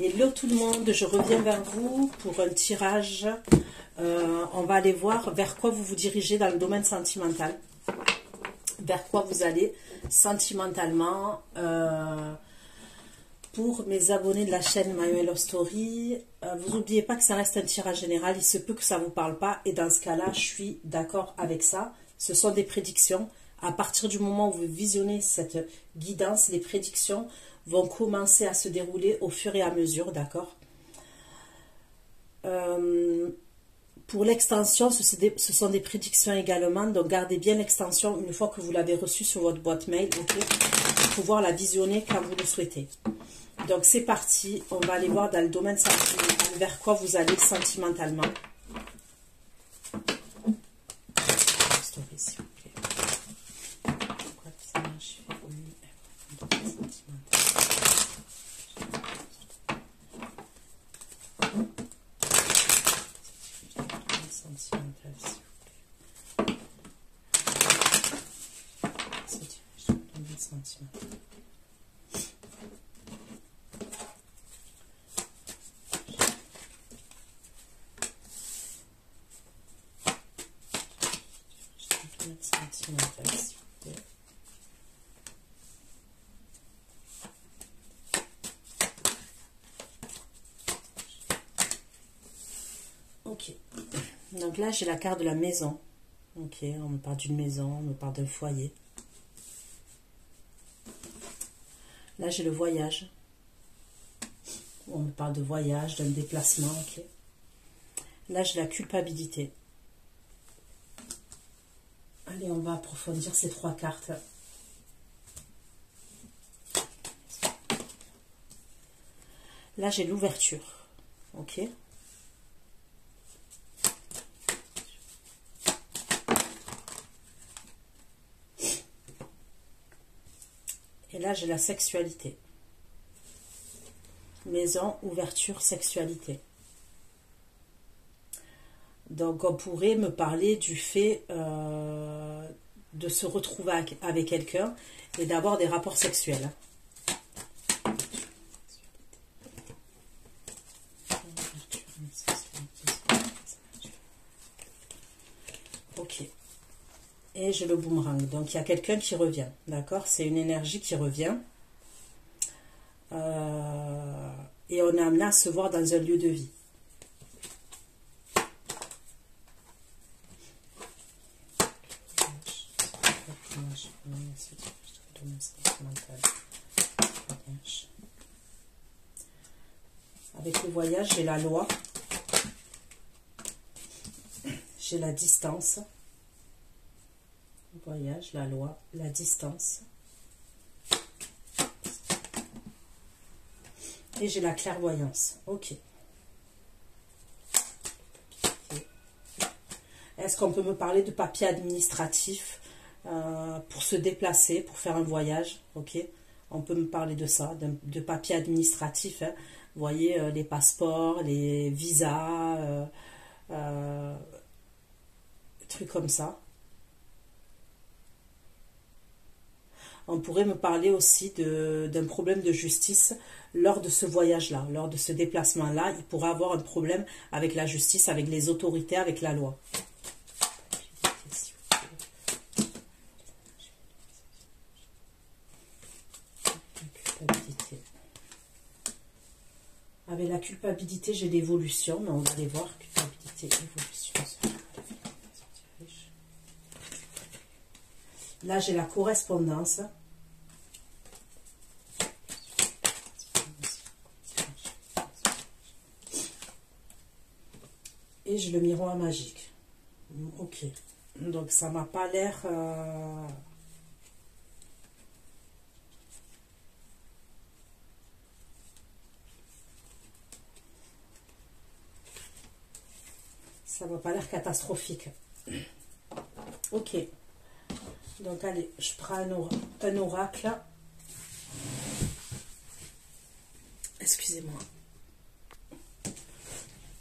Hello tout le monde, je reviens vers vous pour un tirage. On va aller voir vers quoi vous vous dirigez dans le domaine sentimental. Vers quoi vous allez sentimentalement. Pour mes abonnés de la chaîne My Way Love Story, vous n'oubliez pas que ça reste un tirage général. Il se peut que ça ne vous parle pas et dans ce cas-là, je suis d'accord avec ça. Ce sont des prédictions. À partir du moment où vous visionnez cette guidance, les prédictions vont commencer à se dérouler au fur et à mesure, d'accord? Pour l'extension, ce sont des prédictions également, donc gardez bien l'extension une fois que vous l'avez reçue sur votre boîte mail, ok? Pour pouvoir la visionner quand vous le souhaitez. Donc c'est parti, on va aller voir dans le domaine sentimental, vers quoi vous allez sentimentalement. Ok, donc là j'ai la carte de la maison. Ok, on me parle d'une maison, on me parle d'un foyer. Là j'ai le voyage. On me parle de voyage, d'un déplacement, ok. Là j'ai la culpabilité. Allez, on va approfondir ces trois cartes. Là j'ai l'ouverture, ok. Et là, j'ai la sexualité. Maison, ouverture, sexualité. Donc, on pourrait me parler du fait de se retrouver avec quelqu'un et d'avoir des rapports sexuels. Ok. Et j'ai le boomerang. Donc, il y a quelqu'un qui revient. D'accord? C'est une énergie qui revient. Et on est amené à se voir dans un lieu de vie. Avec le voyage, j'ai la loi. J'ai la distance. Voyage, la loi, la distance. Et j'ai la clairvoyance. Ok. Est-ce qu'on peut me parler de papier administratif pour se déplacer, pour faire un voyage? Ok. On peut me parler de ça, de papier administratif. Hein. Vous voyez, les passeports, les visas, trucs comme ça. On pourrait me parler aussi d'un problème de justice lors de ce voyage-là, lors de ce déplacement-là. Il pourrait avoir un problème avec la justice, avec les autorités, avec la loi. Avec la culpabilité, j'ai l'évolution, mais on va aller voir. Culpabilité, évolution. Là, j'ai la correspondance. Et j'ai le miroir magique. Ok. Donc, ça m'a pas l'air... Ça m'a pas l'air catastrophique. Ok. Donc, allez, je prends un oracle. Excusez-moi.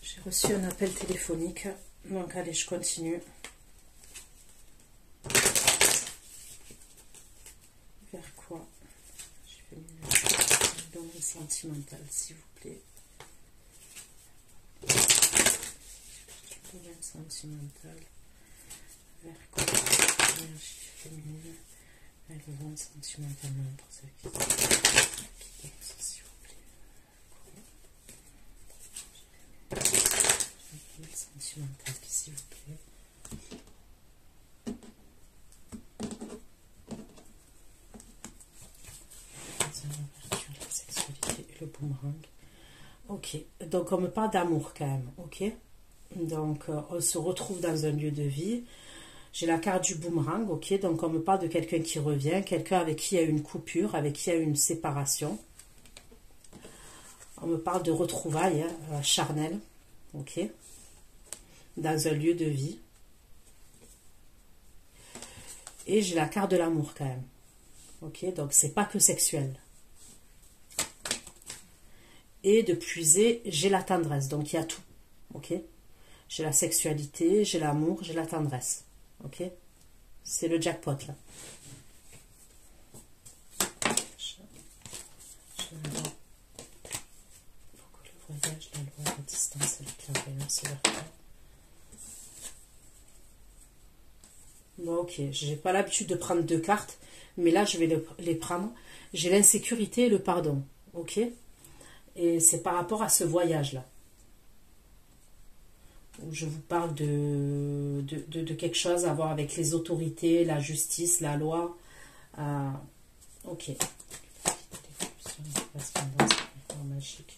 J'ai reçu un appel téléphonique. Donc, allez, je continue. Vers quoi? J'ai fait le domaine sentimental. sentimental, s'il vous plaît. Domaine sentimental. Vers quoi? Énergie féminine. Élevant sentimentalement pour ceux qui dansent, s'il vous plaît. Sentimental, s'il vous plaît. L'ouverture, la sexualité et le boomerang. Ok, donc on me parle d'amour quand même, ok. Donc on se retrouve dans un lieu de vie. J'ai la carte du boomerang, ok. Donc on me parle de quelqu'un qui revient, quelqu'un avec qui il y a une coupure, avec qui il y a une séparation. On me parle de retrouvailles charnelles, ok. Dans un lieu de vie. Et j'ai la carte de l'amour quand même, ok. Donc c'est pas que sexuel. Et de puiser, j'ai la tendresse, donc il y a tout, ok. J'ai la sexualité, j'ai l'amour, j'ai la tendresse, ok. C'est le jackpot là. Pourquoi le voyage, la loi, la distance et la clairvoyance verticale. Bon, ok, j'ai pas l'habitude de prendre deux cartes, mais là je vais les prendre. J'ai l'insécurité et le pardon, ok. Et c'est par rapport à ce voyage-là. Où je vous parle de quelque chose à voir avec les autorités, la justice, la loi. Ok. Magique.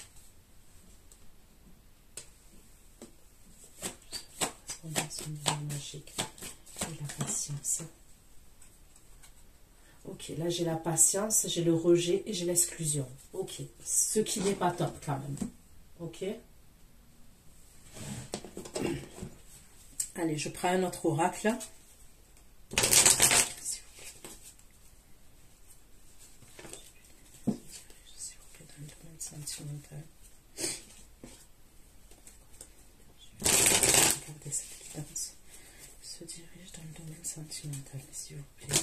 Magique. Et la patience. Ok, là j'ai la patience, j'ai le rejet et j'ai l'exclusion. Ok, ce qui n'est pas top quand même. Ok. Allez, je prends un autre oracle. S'il vous plaît, dans le domaine sentimental. Je vais regarder cette guidance. Se dirige dans le domaine sentimental, s'il vous plaît.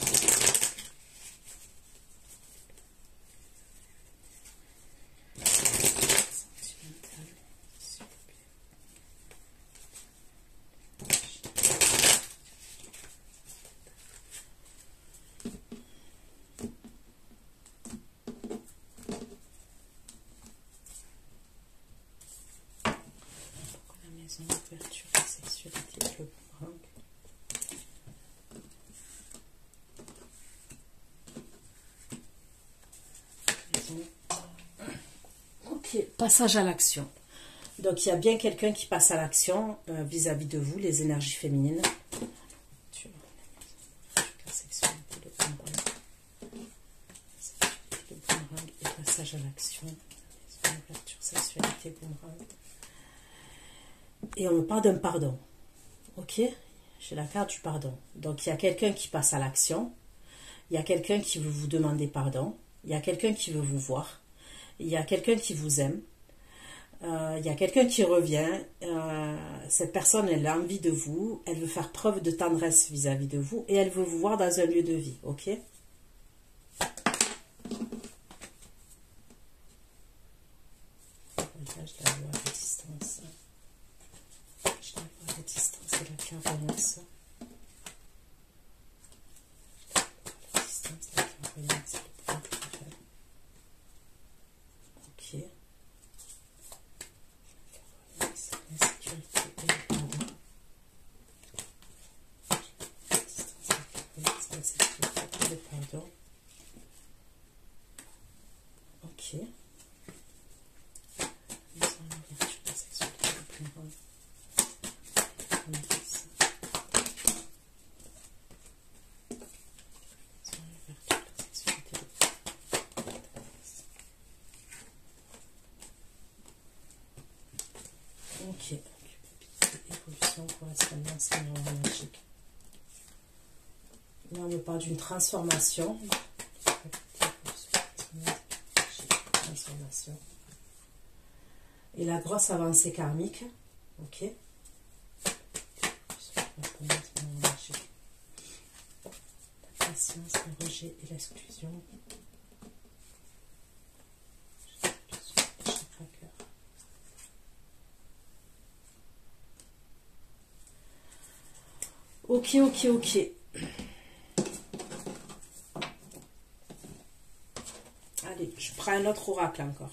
Ouverture, la sexualité, le boomerang. Ok, passage à l'action. Donc il y a bien quelqu'un qui passe à l'action vis-à-vis de vous, les énergies féminines. La sexualité, le boomerang. Le boomerang et passage à l'action. Ouverture, sexualité, boomerang. Et on me parle d'un pardon. Ok, j'ai la carte du pardon. Donc il y a quelqu'un qui passe à l'action. Il y a quelqu'un qui veut vous demander pardon. Il y a quelqu'un qui veut vous voir. Il y a quelqu'un qui vous aime. Il y a quelqu'un qui revient. Cette personne, elle a envie de vous. Elle veut faire preuve de tendresse vis-à-vis de vous. Et elle veut vous voir dans un lieu de vie. Ok. Voyage, la loi, la distance. La distance et la clairvoyance. La distance, la clairvoyance, le point naturel. Ok. La clairvoyance, l'insécurité et le pardon. La distance, la clairvoyance, l'insécurité et le pardon. Ok. Nous avons l'ouverture de la sexualité, le boomerang. Ok, évolution, correspondance, magique. Là, on me parle d'une transformation. Transformation. Et la grosse avancée karmique. Ok. La patience, le rejet et l'exclusion. Ok, ok, ok. Allez, je prends un autre oracle encore.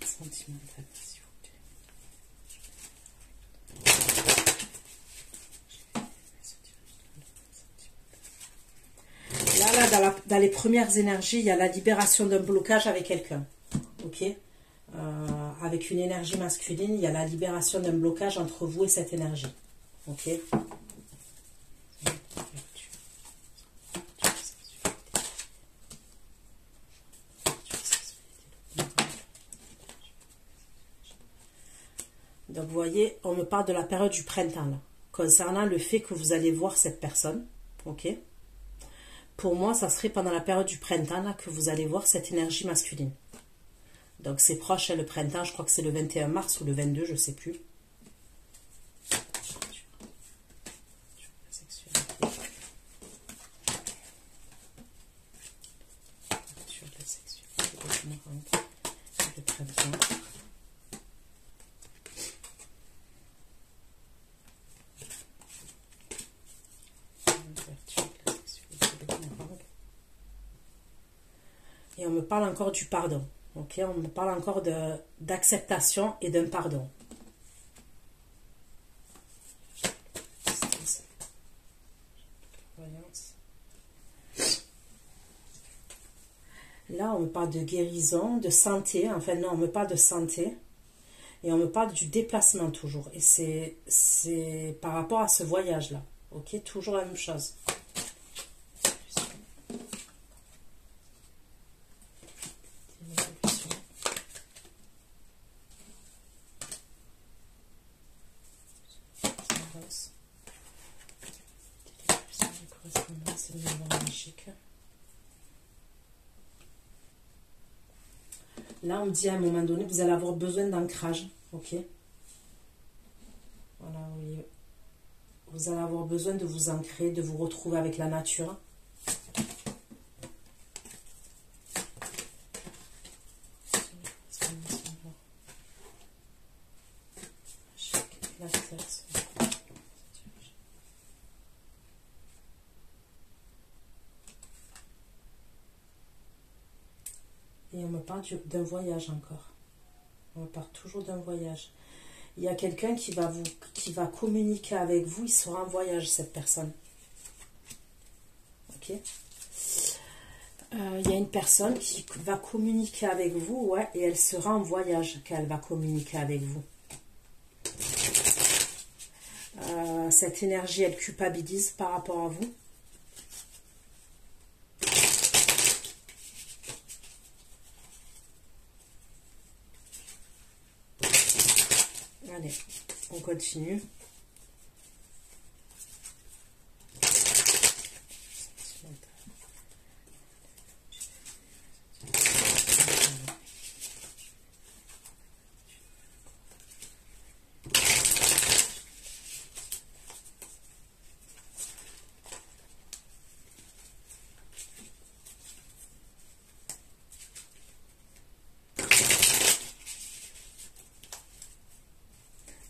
Sentimental, s'il vous plaît. Là, dans les premières énergies, il y a la libération d'un blocage avec quelqu'un. Ok, avec une énergie masculine, il y a la libération d'un blocage entre vous et cette énergie. Ok. Donc, vous voyez, on me parle de la période du printemps, là, concernant le fait que vous allez voir cette personne. Ok. Pour moi, ça serait pendant la période du printemps là, que vous allez voir cette énergie masculine. Donc, c'est proche, hein, le printemps, je crois que c'est le 21 mars ou le 22, je ne sais plus. Et on me parle encore du pardon. Ok, on me parle encore d'acceptation et d'un pardon. Là, on me parle de guérison, de santé. Enfin, non, on me parle de santé. Et on me parle du déplacement toujours. Et c'est par rapport à ce voyage-là. Ok, toujours la même chose. Là, on me dit à un moment donné, vous allez avoir besoin d'ancrage. Ok. Voilà, oui. Vous allez avoir besoin de vous ancrer, de vous retrouver avec la nature. Et on me parle d'un voyage encore. On me parle toujours d'un voyage. Il y a quelqu'un qui va communiquer avec vous. Il sera en voyage, cette personne. Ok. Il y a une personne qui va communiquer avec vous, ouais, et elle sera en voyage qu'elle va communiquer avec vous. Cette énergie, elle culpabilise par rapport à vous. Allez, on continue.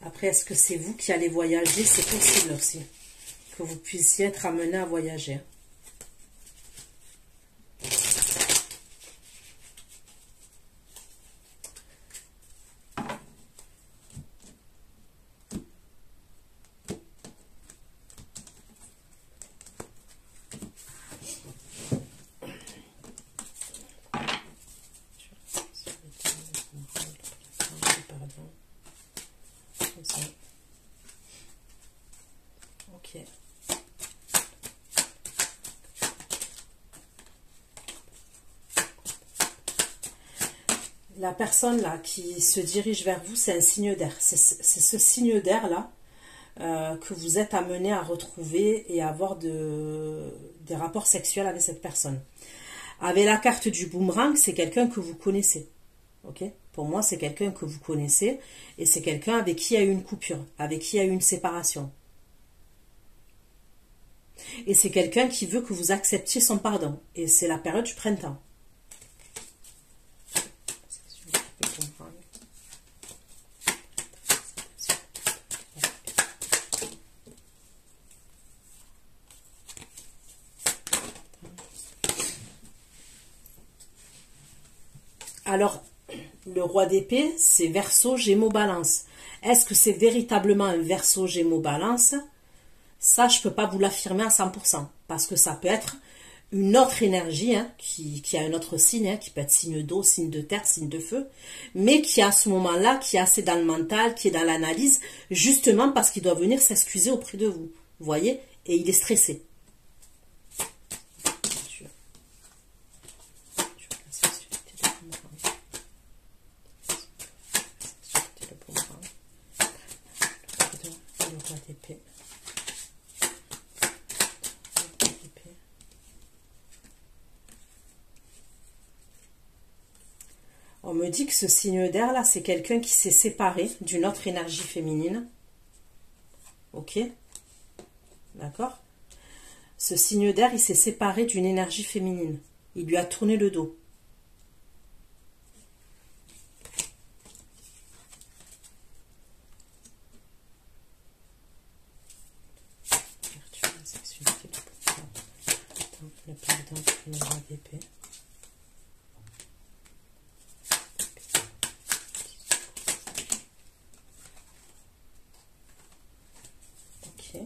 Après, est-ce que c'est vous qui allez voyager? C'est possible aussi. Que vous puissiez être amené à voyager. Ok. La personne là qui se dirige vers vous, c'est un signe d'air. C'est ce signe d'air là que vous êtes amené à retrouver et à avoir des rapports sexuels avec cette personne. Avec la carte du boomerang, c'est quelqu'un que vous connaissez. Ok? Pour moi, c'est quelqu'un que vous connaissez et c'est quelqu'un avec qui il y a eu une coupure, avec qui il y a eu une séparation. Et c'est quelqu'un qui veut que vous acceptiez son pardon. Et c'est la période du printemps. Alors, le roi d'épée, c'est Verseau, Gémeaux, Balance. Est-ce que c'est véritablement un Verseau, Gémeaux, Balance? Ça, je ne peux pas vous l'affirmer à 100%. Parce que ça peut être une autre énergie, hein, qui a un autre signe, hein, qui peut être signe d'eau, signe de terre, signe de feu, mais qui à ce moment-là, qui est assez dans le mental, qui est dans l'analyse, justement parce qu'il doit venir s'excuser auprès de vous. Vous voyez? Et il est stressé. On me dit que ce signe d'air là, c'est quelqu'un qui s'est séparé d'une autre énergie féminine. Ok? D'accord? Ce signe d'air, il s'est séparé d'une énergie féminine. Il lui a tourné le dos. Le pardon, le roi d'épée. Ok.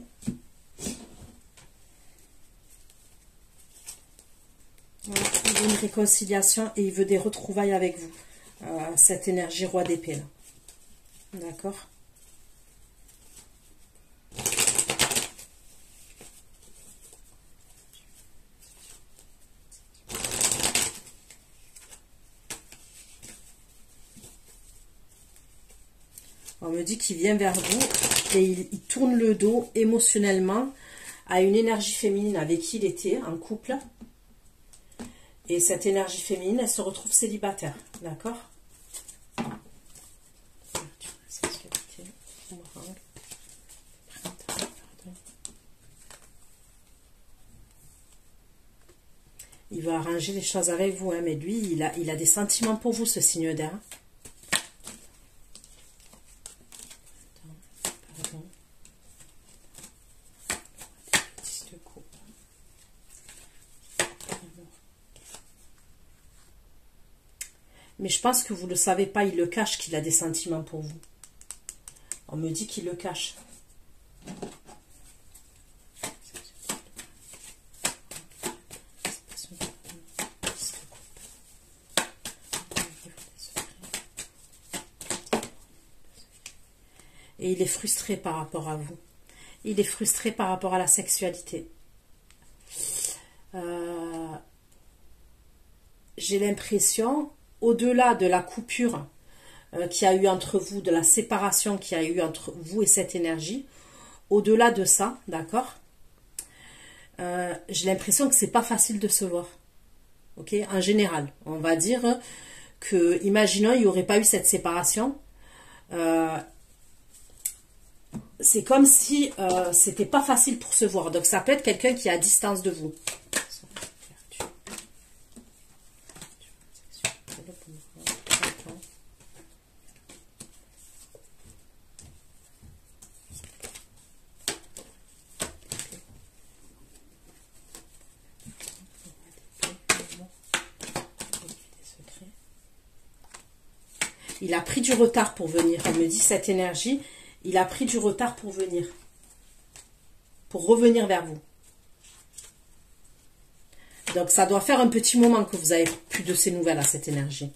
Il veut une réconciliation et il veut des retrouvailles avec vous. Cette énergie roi d'épée là. D'accord? On me dit qu'il vient vers vous et il tourne le dos émotionnellement à une énergie féminine avec qui il était en couple. Et cette énergie féminine, elle se retrouve célibataire. D'accord? Il va arranger les choses avec vous, hein, mais lui, il a des sentiments pour vous, ce signe d'air. Mais je pense que vous ne le savez pas, il le cache qu'il a des sentiments pour vous. On me dit qu'il le cache. Et il est frustré par rapport à vous. Il est frustré par rapport à la sexualité. J'ai l'impression, au-delà de la coupure qu'il y a eu entre vous, de la séparation qu'il y a eu entre vous et cette énergie, au-delà de ça, d'accord, j'ai l'impression que c'est pas facile de se voir. Ok, en général, on va dire que, imaginons, il n'y aurait pas eu cette séparation. C'est comme si c'était pas facile pour se voir. Donc ça peut être quelqu'un qui est à distance de vous. Il a pris du retard pour venir. Elle me dit cette énergie, il a pris du retard pour venir. Pour revenir vers vous. Donc ça doit faire un petit moment que vous avez plus de ces nouvelles à cette énergie.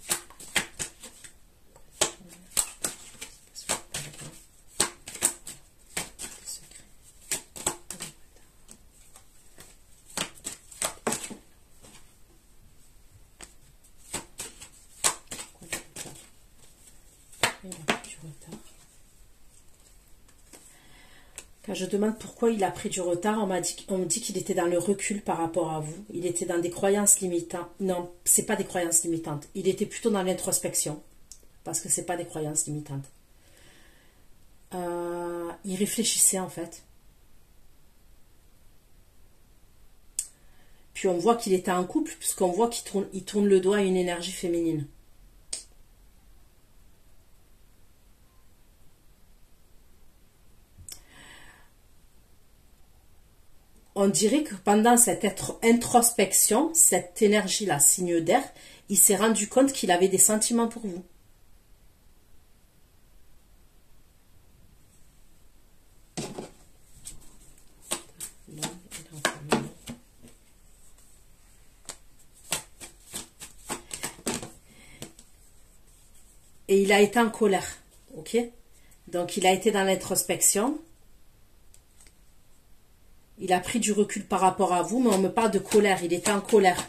Quand je demande pourquoi il a pris du retard, on me dit qu'il était dans le recul par rapport à vous. Il était dans des croyances limitantes. Non, c'est pas des croyances limitantes. Il était plutôt dans l'introspection. Parce que c'est pas des croyances limitantes. Il réfléchissait en fait. Puis on voit qu'il était en couple, puisqu'on voit qu'il tourne le doigt à une énergie féminine. On dirait que pendant cette introspection, cette énergie-là, signe d'air, il s'est rendu compte qu'il avait des sentiments pour vous. Et il a été en colère, ok? Donc il a été dans l'introspection. Il a pris du recul par rapport à vous, mais on me parle de colère. Il était en colère.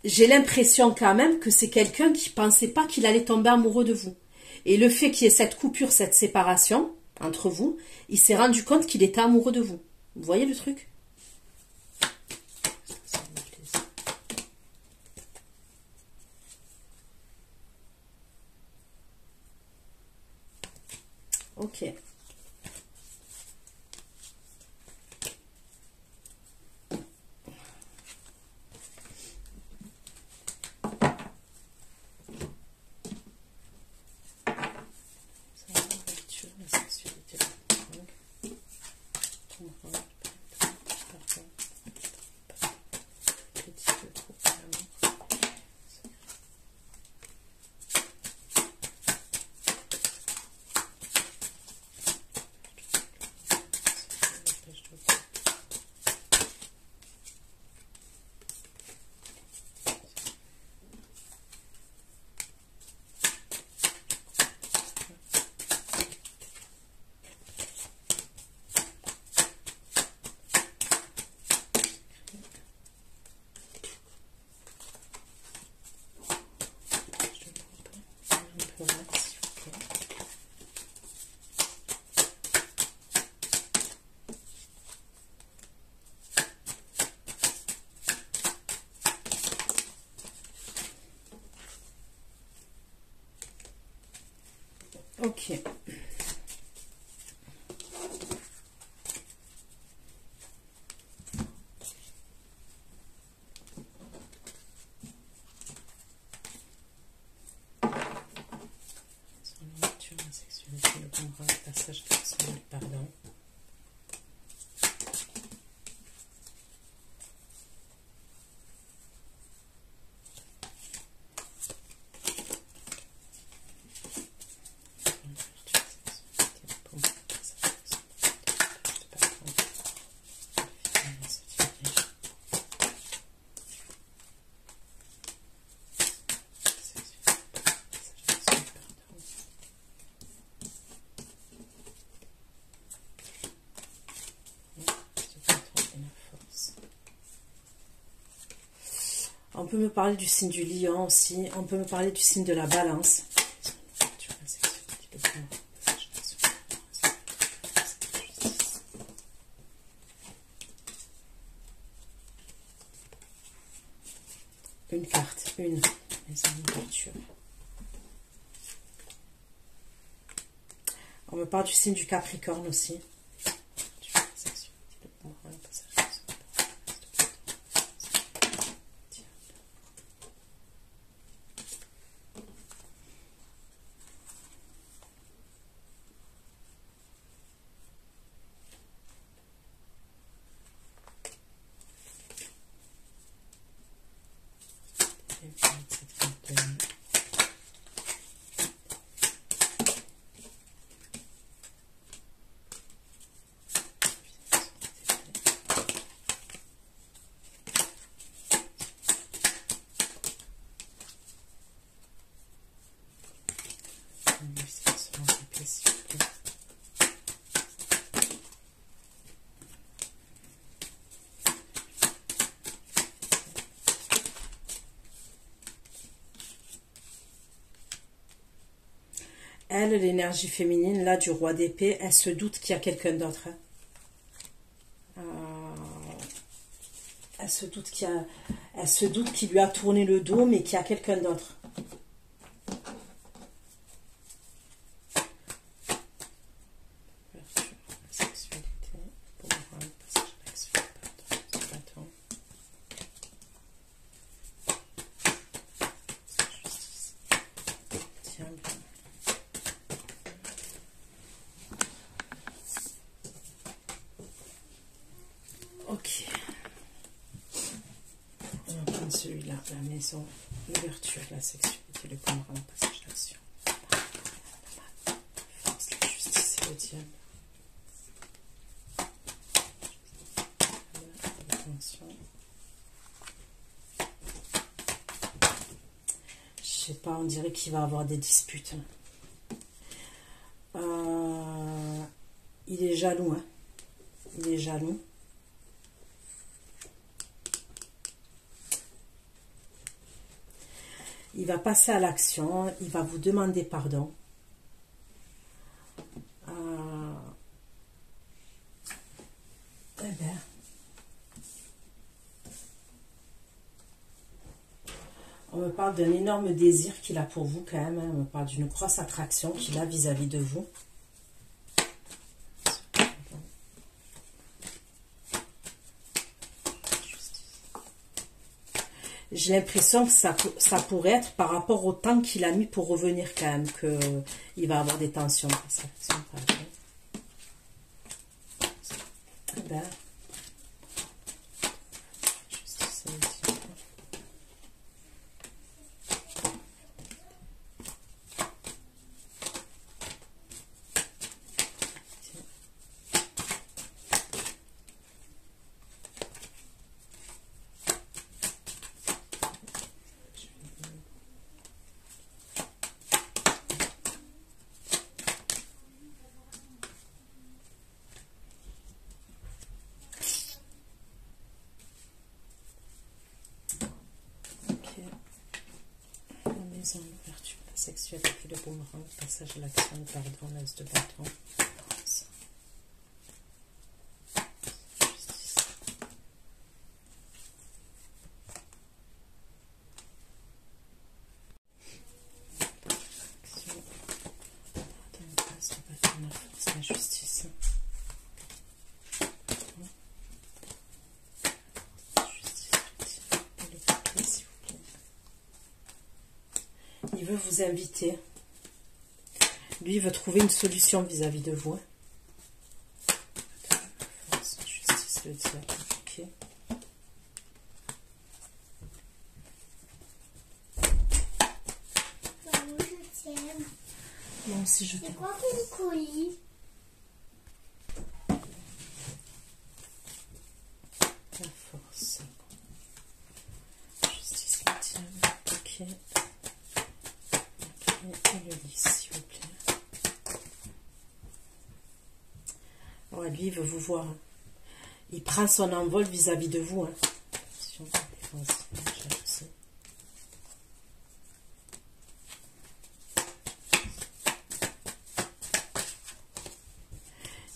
J'ai l'impression quand même que c'est quelqu'un qui ne pensait pas qu'il allait tomber amoureux de vous. Et le fait qu'il y ait cette coupure, cette séparation entre vous, il s'est rendu compte qu'il était amoureux de vous. Vous voyez le truc? Ok. Ok. Pardon. On peut me parler du signe du lion aussi. On peut me parler du signe de la balance. Une carte, une. On me parle du signe du Capricorne aussi. Elle, l'énergie féminine, là, du roi d'épée, elle se doute qu'il y a quelqu'un d'autre. Elle se doute qu'il lui a tourné le dos, mais qu'il y a quelqu'un d'autre. la maison, l'ouverture, la sexualité, le boomerang, le passage d'action. Force, la justice et le diable. Attention. Je sais pas, on dirait qu'il va avoir des disputes. Il est jaloux, hein. Il est jaloux. Il va passer à l'action, il va vous demander pardon. Eh ben, on me parle d'un énorme désir qu'il a pour vous quand même. Hein. On me parle d'une grosse attraction qu'il a vis-à-vis de vous. J'ai l'impression que ça pourrait être par rapport au temps qu'il a mis pour revenir quand même, qu'il va avoir des tensions. Ben, l'ouverture, la sexualité, le boomerang, le passage à l'action, le pardon, l'as de bâton. La justice. Il veut vous inviter. Lui, il veut trouver une solution vis-à-vis de vous. Force, justice, le diable. Ok. Maman, je t'aime. Moi aussi, je t'aime. C'est quoi ton colis? La force. Justice, le diable. Ok. Et le lit, s'il vous plaît. Ouais, lui, il veut vous voir. Il prend son envol vis-à-vis de vous. Hein. Attention, jalousie.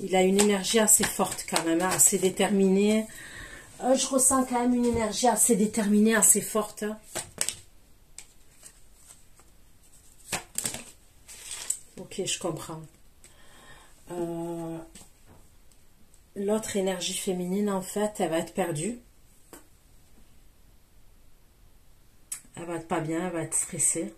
Il a une énergie assez forte quand même, hein, assez déterminée. Je ressens quand même une énergie assez déterminée, assez forte. Hein. Ok, je comprends. L'autre énergie féminine, en fait, elle va être perdue. Elle va être pas bien, elle va être stressée.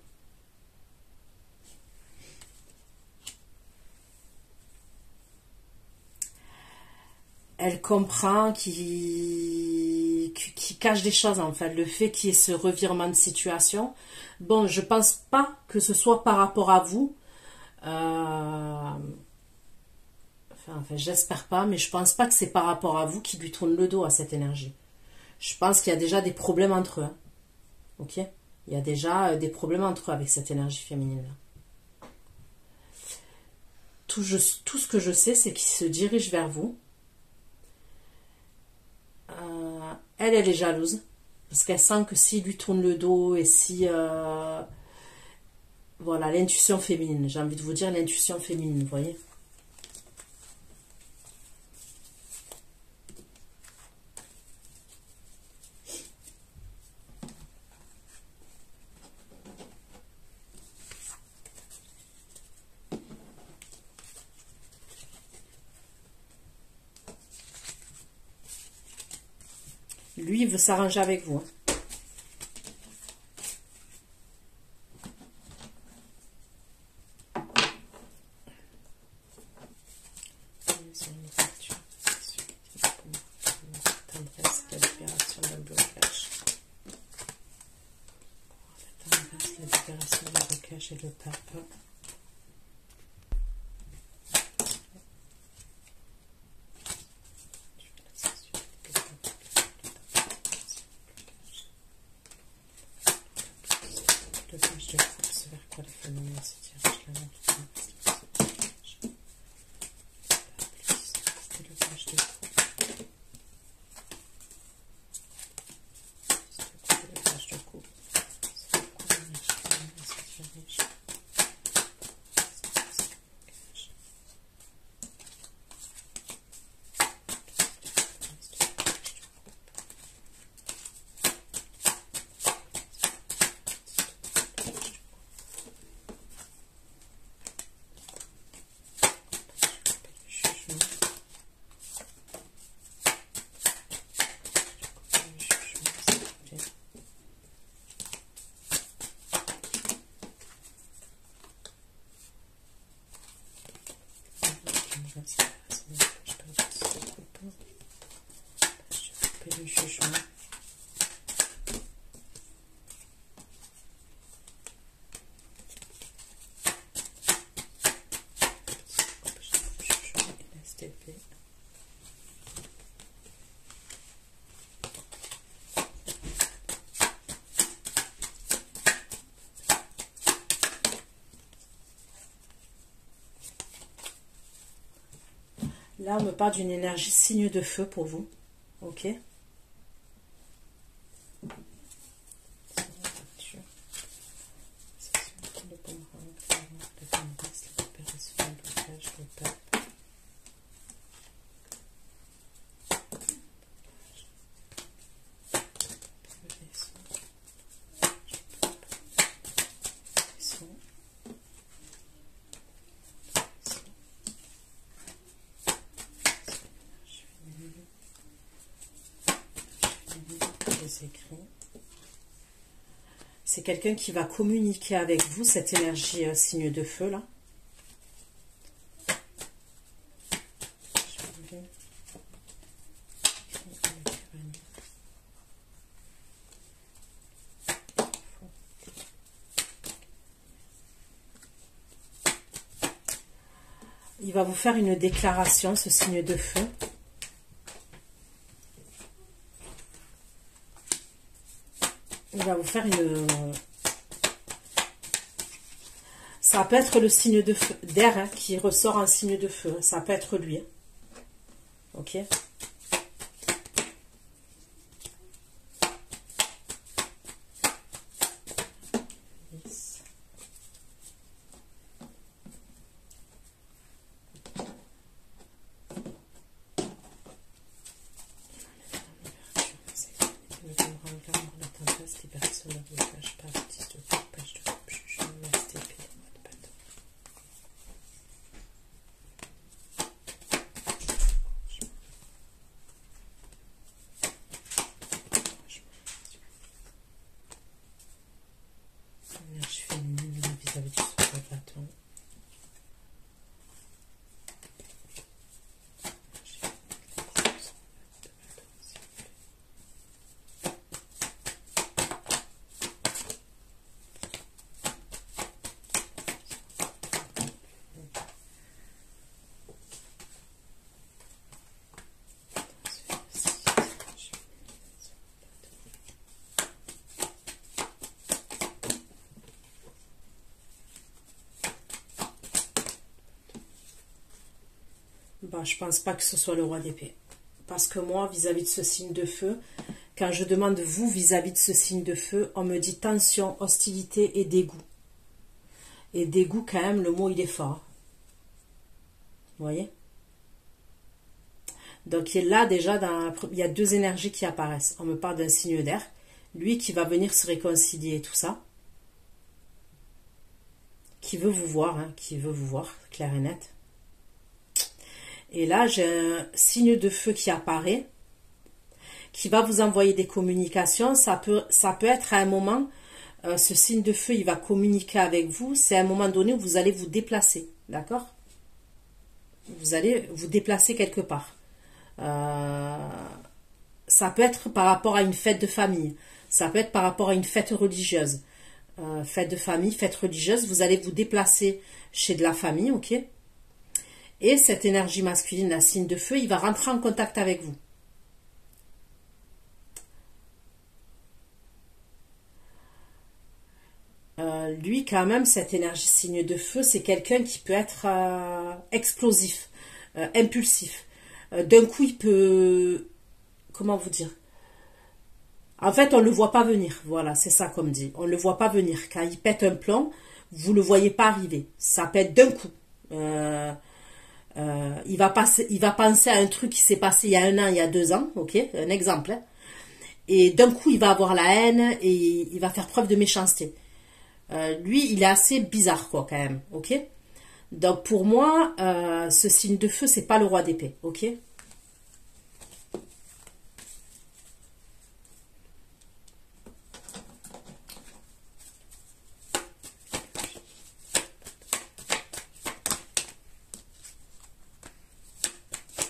Elle comprend qu'il cache des choses, en fait. Le fait qu'il y ait ce revirement de situation. Bon, je pense pas que ce soit par rapport à vous. Enfin, j'espère pas, mais je pense pas que c'est par rapport à vous qui lui tourne le dos à cette énergie. Je pense qu'il y a déjà des problèmes entre eux. Hein. Ok ? Il y a déjà des problèmes entre eux avec cette énergie féminine-là. Tout ce que je sais, c'est qu'il se dirige vers vous. Elle est jalouse. Parce qu'elle sent que s'il lui tourne le dos et si... voilà, l'intuition féminine. J'ai envie de vous dire l'intuition féminine, vous voyez ? Lui, il veut s'arranger avec vous. Hein. Tendresse, la libération d'un blocage. j'ai le pape. Le page de coupe, c'est vers quoi la famille s'étire? Je la montre. C'était le page de coupe. Le jugement. STP. Là, on me parle d'une énergie signe de feu pour vous. Ok. C'est quelqu'un qui va communiquer avec vous, cette énergie signe de feu là. Il va vous faire une déclaration, ce signe de feu. Il va vous faire une... Ça peut être le signe de feu d'air hein, qui ressort en signe de feu. Ça peut être lui. Hein. Ok. Bah, je pense pas que ce soit le roi d'épée. Parce que moi, vis-à-vis de ce signe de feu, quand je demande vous vis-à-vis de ce signe de feu, on me dit tension, hostilité et dégoût. Et dégoût, quand même, le mot, il est fort. Vous voyez? Donc, là, déjà, il y a deux énergies qui apparaissent. On me parle d'un signe d'air. Lui qui va venir se réconcilier et tout ça. Qui veut vous voir, hein, qui veut vous voir, clair et net. Et là, j'ai un signe de feu qui apparaît, qui va vous envoyer des communications. Ça peut être à un moment, ce signe de feu, il va communiquer avec vous. C'est à un moment donné où vous allez vous déplacer, d'accord? Vous allez vous déplacer quelque part. Ça peut être par rapport à une fête de famille. Ça peut être par rapport à une fête religieuse. fête de famille, fête religieuse. Vous allez vous déplacer chez de la famille, ok? Et cette énergie masculine, la signe de feu, il va rentrer en contact avec vous. Lui, quand même, cette énergie signe de feu, c'est quelqu'un qui peut être explosif, impulsif. D'un coup, il peut... Comment vous dire? En fait, on ne le voit pas venir. Voilà, c'est ça comme dit. On ne le voit pas venir. Quand il pète un plomb, vous ne le voyez pas arriver. Ça pète d'un coup. Il va penser à un truc qui s'est passé il y a 1 an, il y a 2 ans. Ok, un exemple. Hein. Et d'un coup, il va avoir la haine et il va faire preuve de méchanceté. Lui, il est assez bizarre, quoi, quand même. Ok. Donc, pour moi, ce signe de feu, c'est pas le roi d'épée. Ok.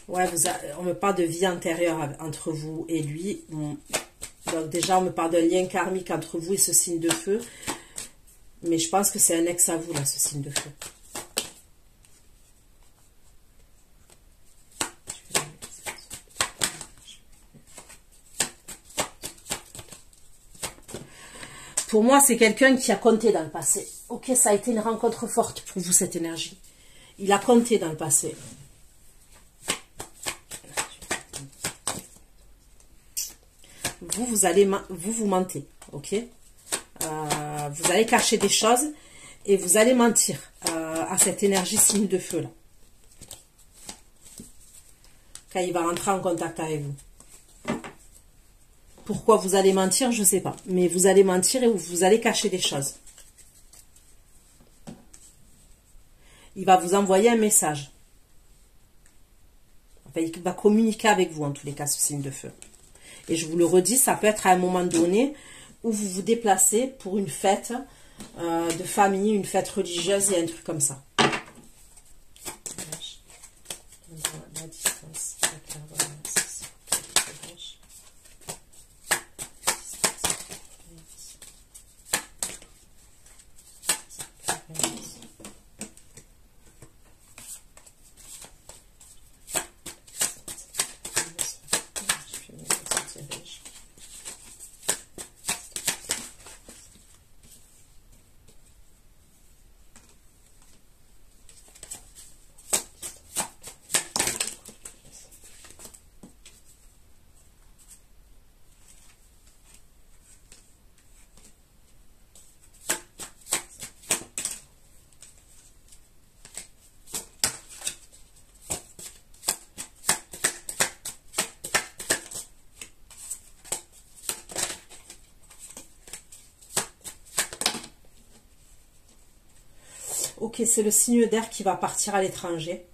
Ouais, on me parle de vie antérieure entre vous et lui. Donc déjà, on me parle d'un lien karmique entre vous et ce signe de feu. Mais je pense que c'est un ex à vous, là, ce signe de feu. Pour moi, c'est quelqu'un qui a compté dans le passé. Ok, ça a été une rencontre forte pour vous, cette énergie. Il a compté dans le passé. Vous mentez, ok? Vous allez cacher des choses et vous allez mentir à cette énergie signe de feu là. Quand il va rentrer en contact avec vous. Pourquoi vous allez mentir, je ne sais pas. Mais vous allez mentir et vous allez cacher des choses. Il va vous envoyer un message. Enfin, il va communiquer avec vous en tous les cas, ce signe de feu. Et je vous le redis, ça peut être à un moment donné où vous vous déplacez pour une fête de famille, une fête religieuse et un truc comme ça. La distance, la clairvoyance. Ok, c'est le signe d'air qui va partir à l'étranger.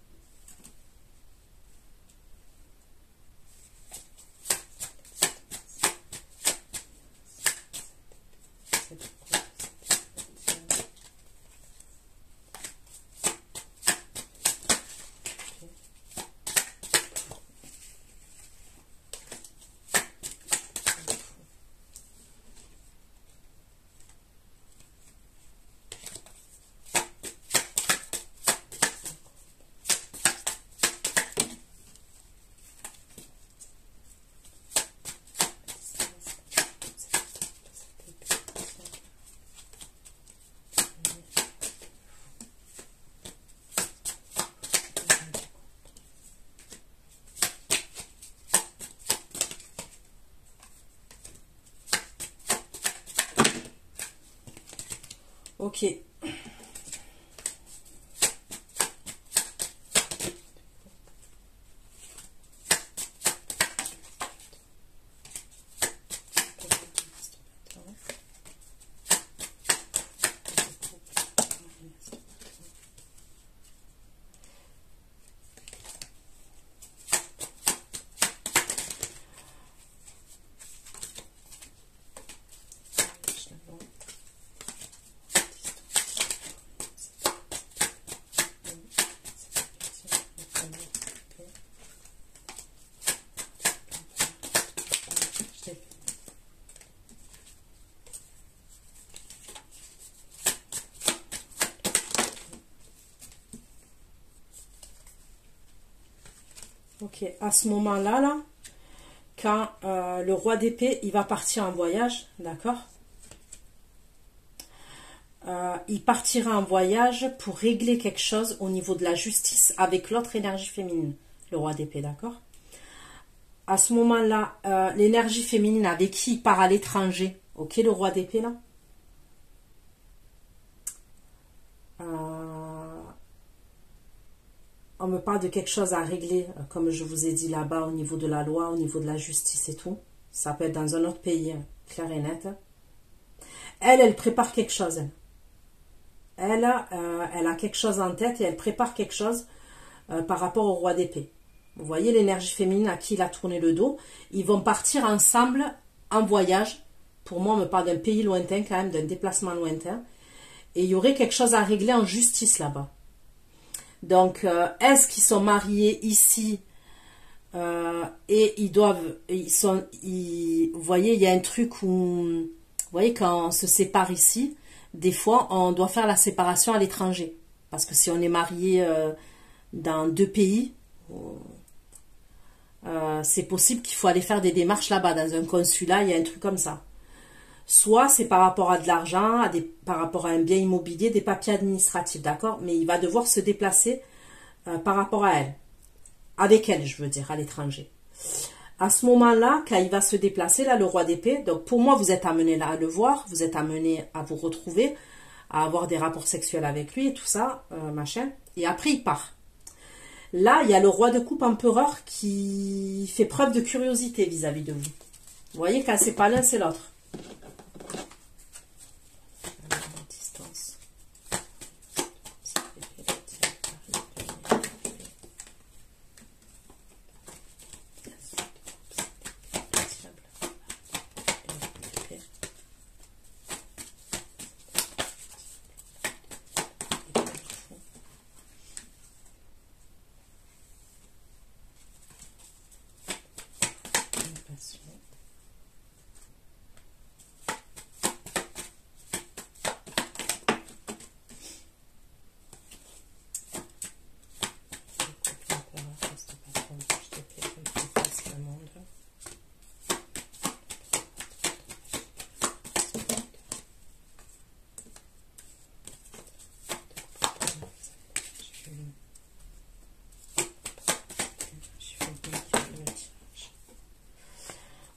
Ok. Ok, à ce moment-là, là, quand le roi d'épée, il va partir en voyage, d'accord? Il partira en voyage pour régler quelque chose au niveau de la justice avec l'autre énergie féminine, le roi d'épée, d'accord? À ce moment-là, l'énergie féminine avec qui il part à l'étranger, ok, le roi d'épée, là? On me parle de quelque chose à régler, comme je vous ai dit là-bas, au niveau de la loi, au niveau de la justice et tout. Ça peut être dans un autre pays, clair et net. Elle prépare quelque chose. Elle a quelque chose en tête et elle prépare quelque chose par rapport au roi d'épée. Vous voyez l'énergie féminine à qui il a tourné le dos. Ils vont partir ensemble en voyage. Pour moi, on me parle d'un pays lointain quand même, d'un déplacement lointain. Et il y aurait quelque chose à régler en justice là-bas. Donc, est-ce qu'ils sont mariés ici et vous voyez, il y a un truc où, vous voyez, quand on se sépare ici, des fois, on doit faire la séparation à l'étranger. Parce que si on est marié dans deux pays, c'est possible qu'il faut aller faire des démarches là-bas, dans un consulat, il y a un truc comme ça. Soit c'est par rapport à de l'argent, par rapport à un bien immobilier, des papiers administratifs, d'accord? Mais il va devoir se déplacer par rapport à elle. Avec elle, je veux dire, à l'étranger. À ce moment-là, quand il va se déplacer, là, le roi d'épée, donc pour moi, vous êtes amené là à le voir, vous êtes amené à vous retrouver, à avoir des rapports sexuels avec lui et tout ça, machin. Et après, il part. Là, il y a le roi de coupe empereur qui fait preuve de curiosité vis-à-vis de vous. Vous voyez, quand c'est pas l'un, c'est l'autre.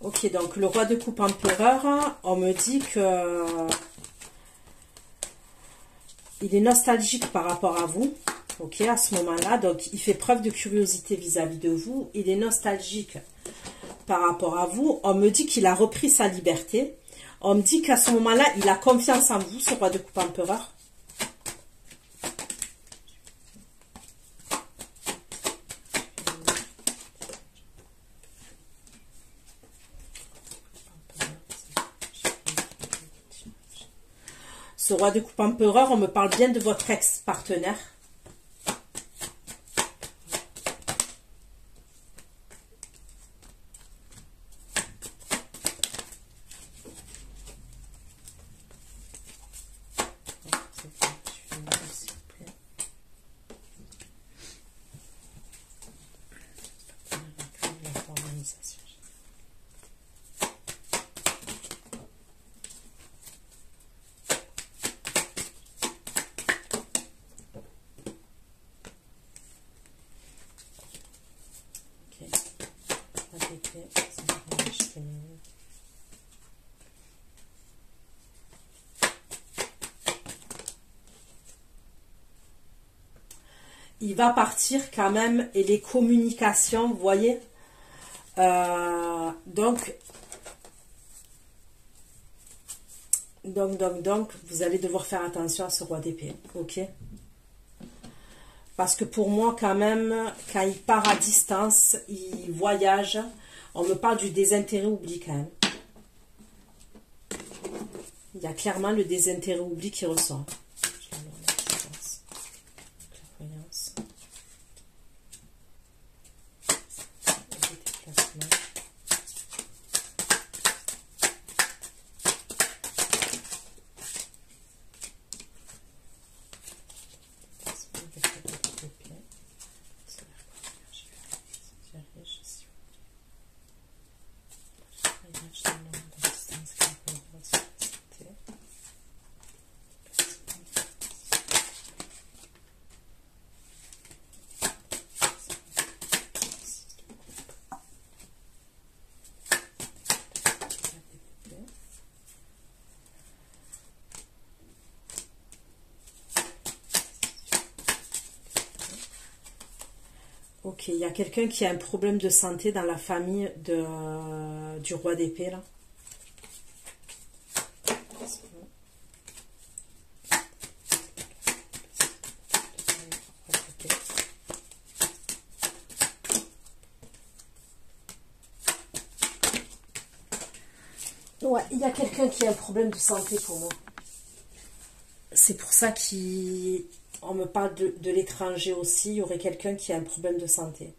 Ok, donc le roi de coupe empereur, on me dit que il est nostalgique par rapport à vous, ok, à ce moment-là, donc il fait preuve de curiosité vis-à-vis de vous, il est nostalgique par rapport à vous, on me dit qu'il a repris sa liberté, on me dit qu'à ce moment-là, il a confiance en vous, ce roi de coupe empereur. Ce roi de coupe empereur, on me parle bien de votre ex-partenaire. Il va partir quand même et les communications, vous voyez, donc, vous allez devoir faire attention à ce roi d'épée, ok? Parce que pour moi, quand même, quand il part à distance, il voyage, on me parle du désintérêt oubli quand même. Il y a clairement le désintérêt oubli qui ressort. Ok, il y a quelqu'un qui a un problème de santé dans la famille du roi d'épée, là. Ouais, il y a quelqu'un qui a un problème de santé pour moi. C'est pour ça qu'on me parle de l'étranger aussi. Il y aurait quelqu'un qui a un problème de santé.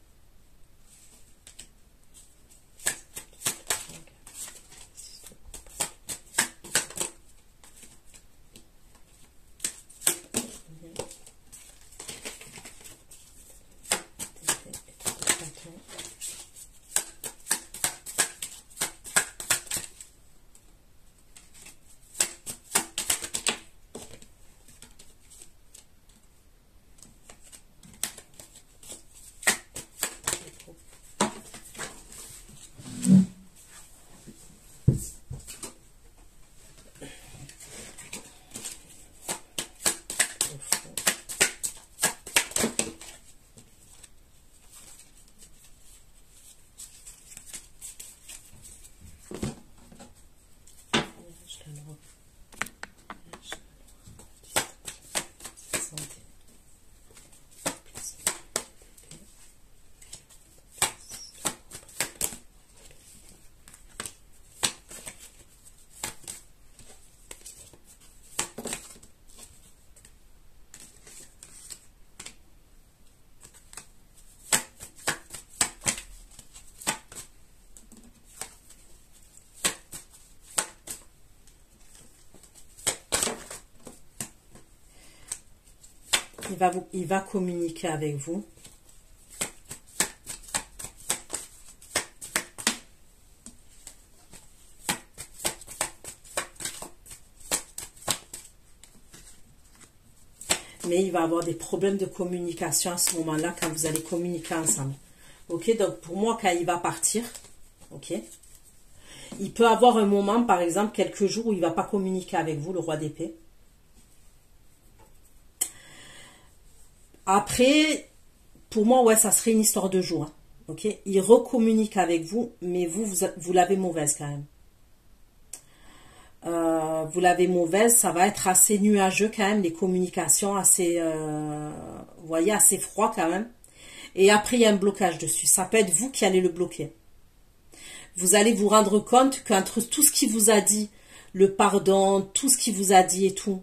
Il va communiquer avec vous. Mais il va avoir des problèmes de communication à ce moment-là quand vous allez communiquer ensemble. Ok, donc pour moi, quand il va partir, ok, il peut avoir un moment, par exemple, quelques jours où il ne va pas communiquer avec vous, le roi d'épée. Après, pour moi, ouais, ça serait une histoire de jours. Hein, ok, il recommunique avec vous, mais vous l'avez mauvaise quand même. Vous l'avez mauvaise, ça va être assez nuageux quand même, les communications assez, vous voyez, assez froid quand même. Et après, il y a un blocage dessus. Ça peut être vous qui allez le bloquer. Vous allez vous rendre compte qu'entre tout ce qu'il vous a dit, le pardon, tout ce qu'il vous a dit et tout,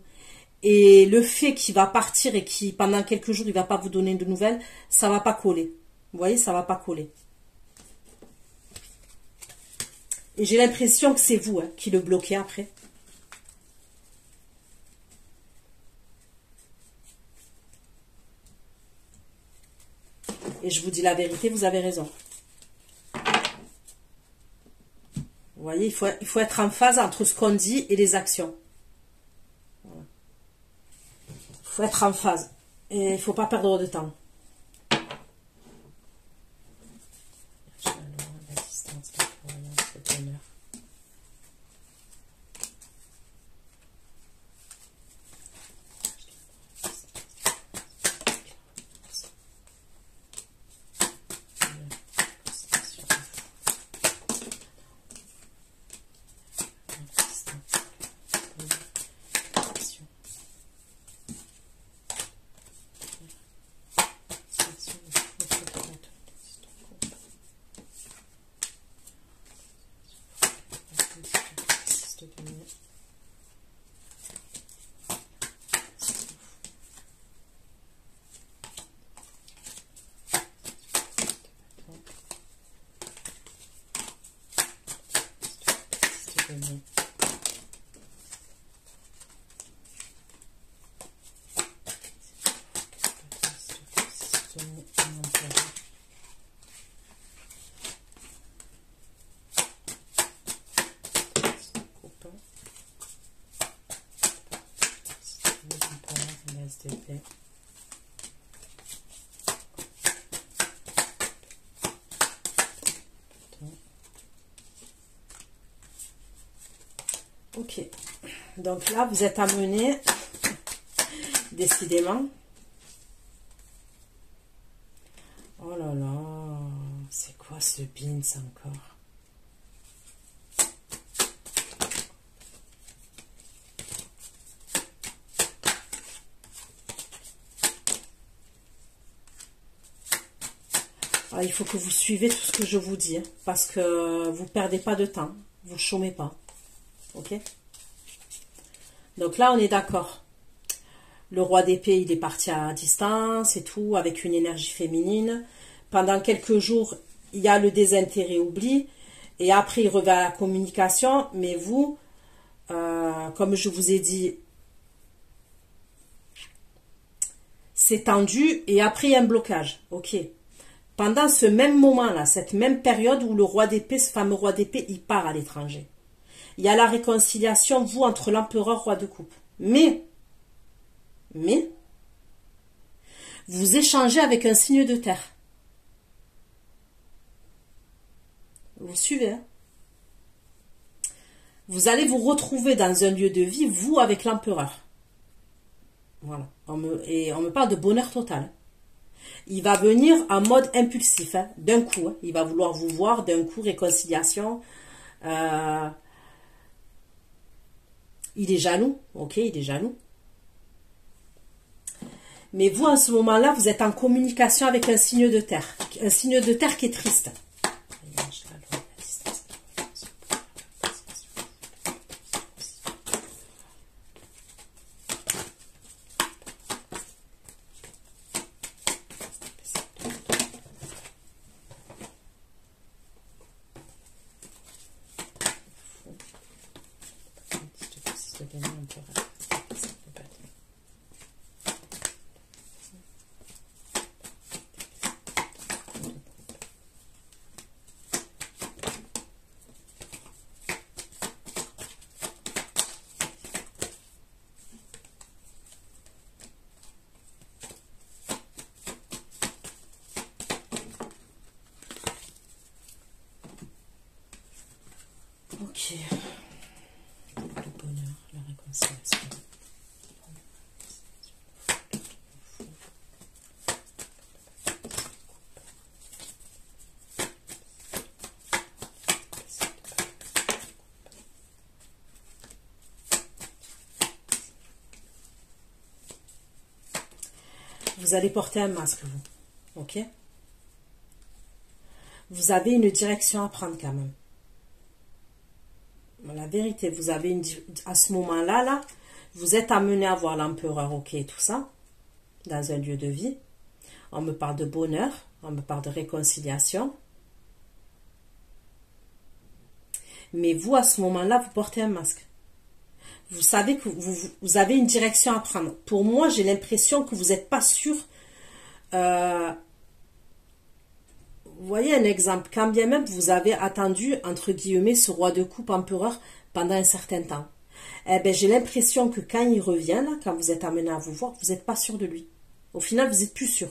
et le fait qu'il va partir et qu'il, pendant quelques jours, il va pas vous donner de nouvelles, ça va pas coller. Vous voyez, ça va pas coller. Et j'ai l'impression que c'est vous hein, qui le bloquez après. Et je vous dis la vérité, vous avez raison. Vous voyez, il faut être en phase entre ce qu'on dit et les actions. Voilà. Il faut être en phase. Et il ne faut pas perdre de temps. Ok, donc là vous êtes amené, décidément, Oh là là, c'est quoi ce beans encore? Ah, il faut que vous suivez tout ce que je vous dis, hein, parce que vous ne perdez pas de temps, vous ne chômez pas. Ok? Donc là, on est d'accord. Le roi d'épée, il est parti à distance et tout, avec une énergie féminine. Pendant quelques jours, il y a le désintérêt, oubli. Et après, il revient à la communication. Mais vous, comme je vous ai dit, c'est tendu. Et après, il y a un blocage. Ok. Pendant ce même moment-là, cette même période où le roi d'épée, ce fameux roi d'épée, il part à l'étranger. Il y a la réconciliation, vous, entre l'empereur, roi de coupe. Mais, vous échangez avec un signe de terre. Vous suivez, hein? Vous allez vous retrouver dans un lieu de vie, vous, avec l'empereur. Voilà. Et on me parle de bonheur total. Il va venir en mode impulsif, hein, d'un coup. Hein. Il va vouloir vous voir, d'un coup, réconciliation. Il est jaloux, ok, il est jaloux. Mais vous, en ce moment-là, vous êtes en communication avec un signe de terre. Un signe de terre qui est triste. Ok. Le bonheur, la réconciliation. Vous allez porter un masque, vous. Ok? Vous avez une direction à prendre quand même. La vérité, vous avez à ce moment-là, là, vous êtes amené à voir l'empereur, ok, tout ça, dans un lieu de vie. On me parle de bonheur, on me parle de réconciliation. Mais vous, à ce moment-là, vous portez un masque. Vous savez que vous avez une direction à prendre. Pour moi, j'ai l'impression que vous n'êtes pas sûr. Vous voyez un exemple, quand bien même vous avez attendu, entre guillemets, ce roi de coupe empereur pendant un certain temps. Eh bien, j'ai l'impression que quand il revient, là, quand vous êtes amené à vous voir, vous n'êtes pas sûr de lui. Au final, vous n'êtes plus sûr.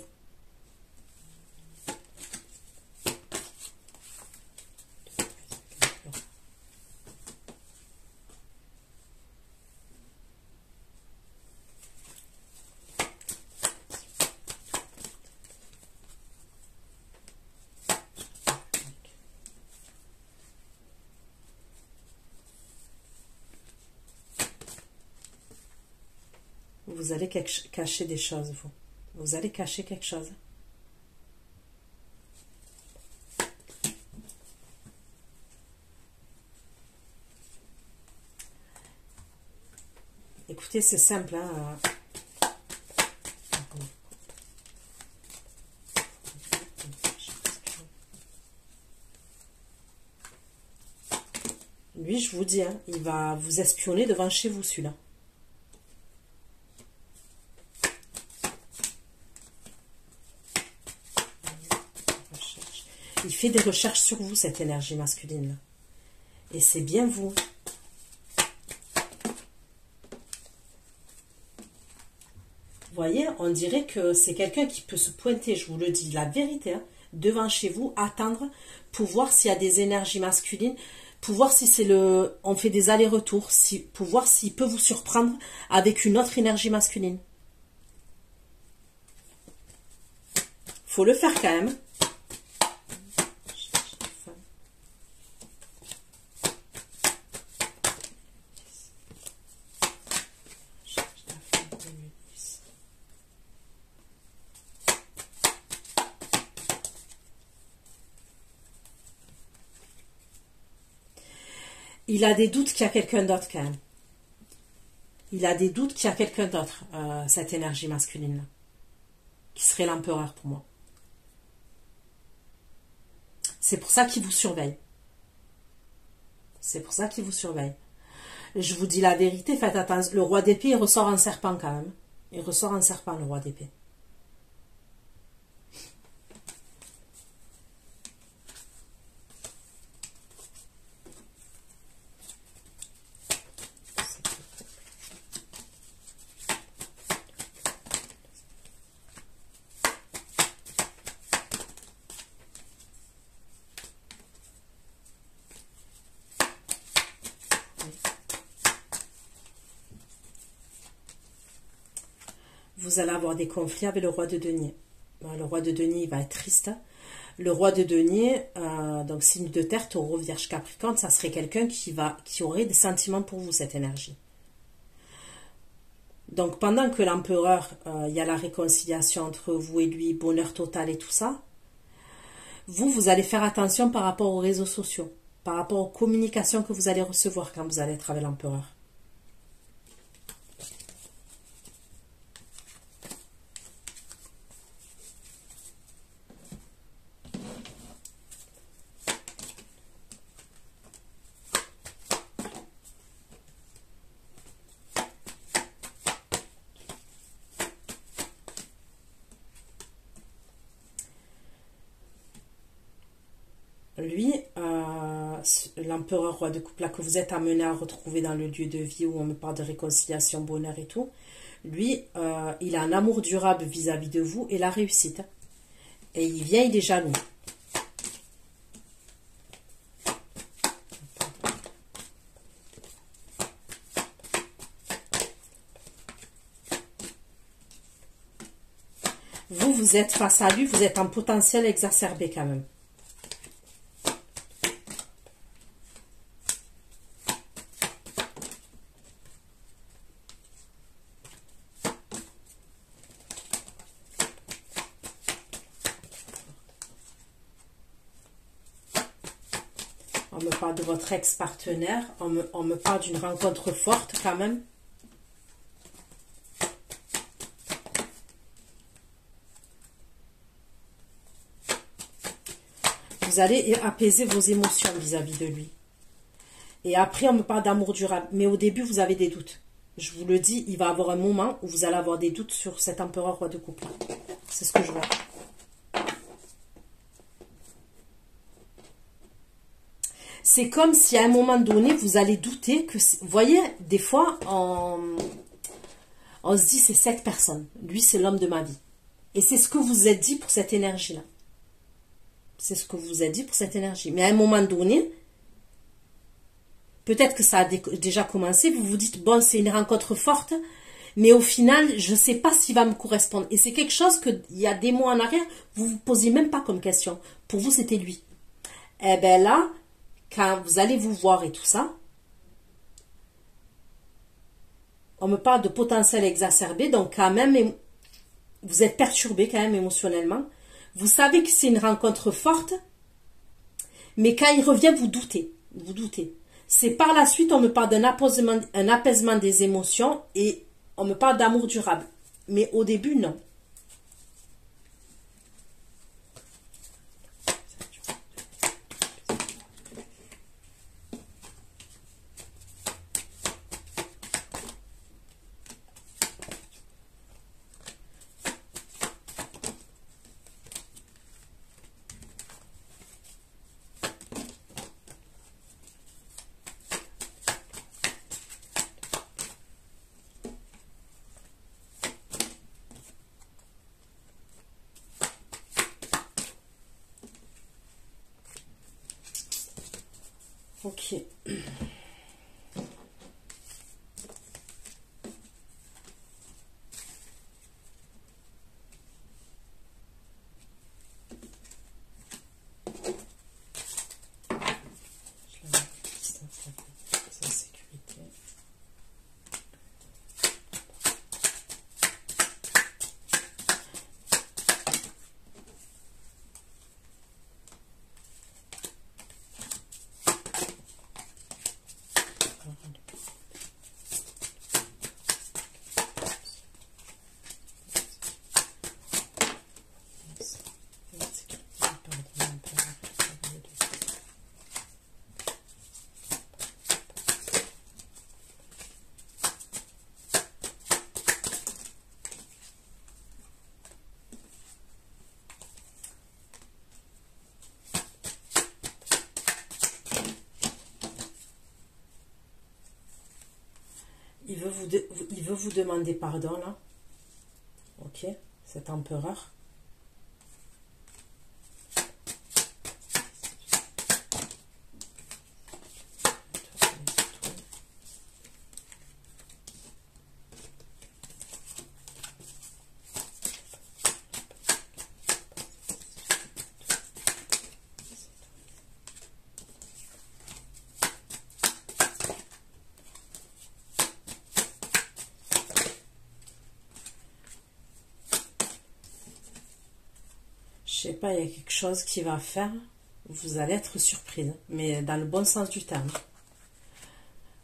Vous allez cacher des choses, vous. Vous allez cacher quelque chose. Écoutez, c'est simple. Hein. Lui, je vous dis, hein, il va vous espionner devant chez vous, celui-là. Il fait des recherches sur vous, cette énergie masculine. Et c'est bien vous. Vous voyez, on dirait que c'est quelqu'un qui peut se pointer, je vous le dis, la vérité, hein, devant chez vous, attendre, pour voir s'il y a des énergies masculines, pour voir si c'est le... On fait des allers-retours, pour voir s'il peut vous surprendre avec une autre énergie masculine. faut le faire quand même. Il a des doutes qu'il y a quelqu'un d'autre quand même. Il a des doutes qu'il y a quelqu'un d'autre, cette énergie masculine-là. Qui serait l'empereur pour moi. C'est pour ça qu'il vous surveille. C'est pour ça qu'il vous surveille. Je vous dis la vérité, faites attention. Le roi d'épée, il ressort en serpent quand même. Il ressort en serpent, le roi d'épée. Vous allez avoir des conflits avec le roi de denier. Le roi de denier, il va être triste. Le roi de denier, donc signe de terre, taureau, vierge, capricorne, ça serait quelqu'un qui aurait des sentiments pour vous, cette énergie. Donc pendant que l'empereur, il y a la réconciliation entre vous et lui, bonheur total et tout ça, vous allez faire attention par rapport aux réseaux sociaux, par rapport aux communications que vous allez recevoir quand vous allez être avec l'empereur. Lui, l'empereur roi de coupe là que vous êtes amené à retrouver dans le lieu de vie où on me parle de réconciliation, bonheur et tout, lui, il a un amour durable vis-à-vis de vous et la réussite. Et il vient, il est jaloux. Vous êtes face à lui, vous êtes en potentiel exacerbé quand même. On me parle de votre ex-partenaire, on me parle d'une rencontre forte quand même. Vous allez apaiser vos émotions vis-à-vis de lui. Et après, on me parle d'amour durable. Mais au début, vous avez des doutes. Je vous le dis, il va y avoir un moment où vous allez avoir des doutes sur cet empereur roi de coupe. C'est ce que je vois. C'est comme si à un moment donné, vous allez douter que... Vous voyez, des fois, on se dit, c'est cette personne. Lui, c'est l'homme de ma vie. Et c'est ce que vous vous êtes dit pour cette énergie-là. C'est ce que vous vous êtes dit pour cette énergie. Mais à un moment donné, peut-être que ça a déjà commencé, vous vous dites, bon, c'est une rencontre forte, mais au final, je ne sais pas s'il va me correspondre. Et c'est quelque chose qu'il y a des mois en arrière, vous ne vous posiez même pas comme question. Pour vous, c'était lui. Eh bien là, quand vous allez vous voir et tout ça, on me parle de potentiel exacerbé, donc quand même, vous êtes perturbé quand même émotionnellement. Vous savez que c'est une rencontre forte, mais quand il revient, vous doutez. Vous doutez. C'est par la suite, on me parle d'un apaisement des émotions et on me parle d'amour durable. Mais au début, non. Ok. il veut vous demander pardon, là. Ok, cet empereur. Je sais pas, il y a quelque chose qui va faire, vous allez être surprise, mais dans le bon sens du terme.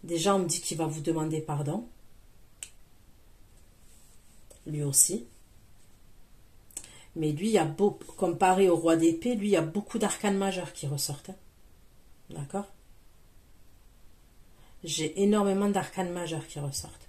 Déjà, on me dit qu'il va vous demander pardon. Lui aussi. Mais lui, il y a comparé au roi d'épée, lui, il y a beaucoup d'arcanes majeures qui ressortent. D'accord? J'ai énormément d'arcanes majeures qui ressortent.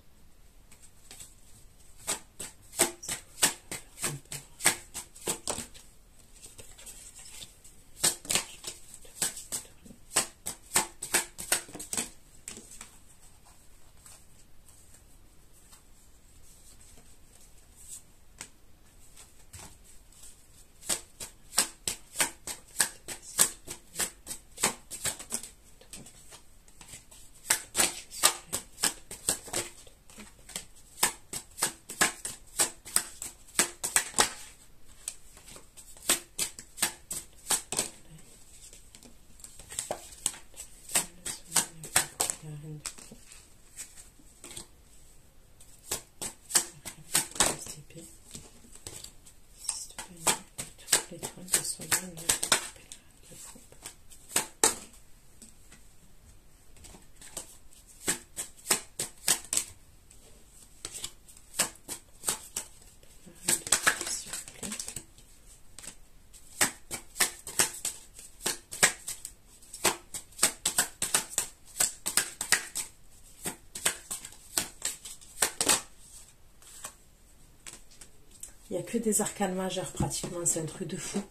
Il n'y a que des arcanes majeures pratiquement, c'est un truc de fou.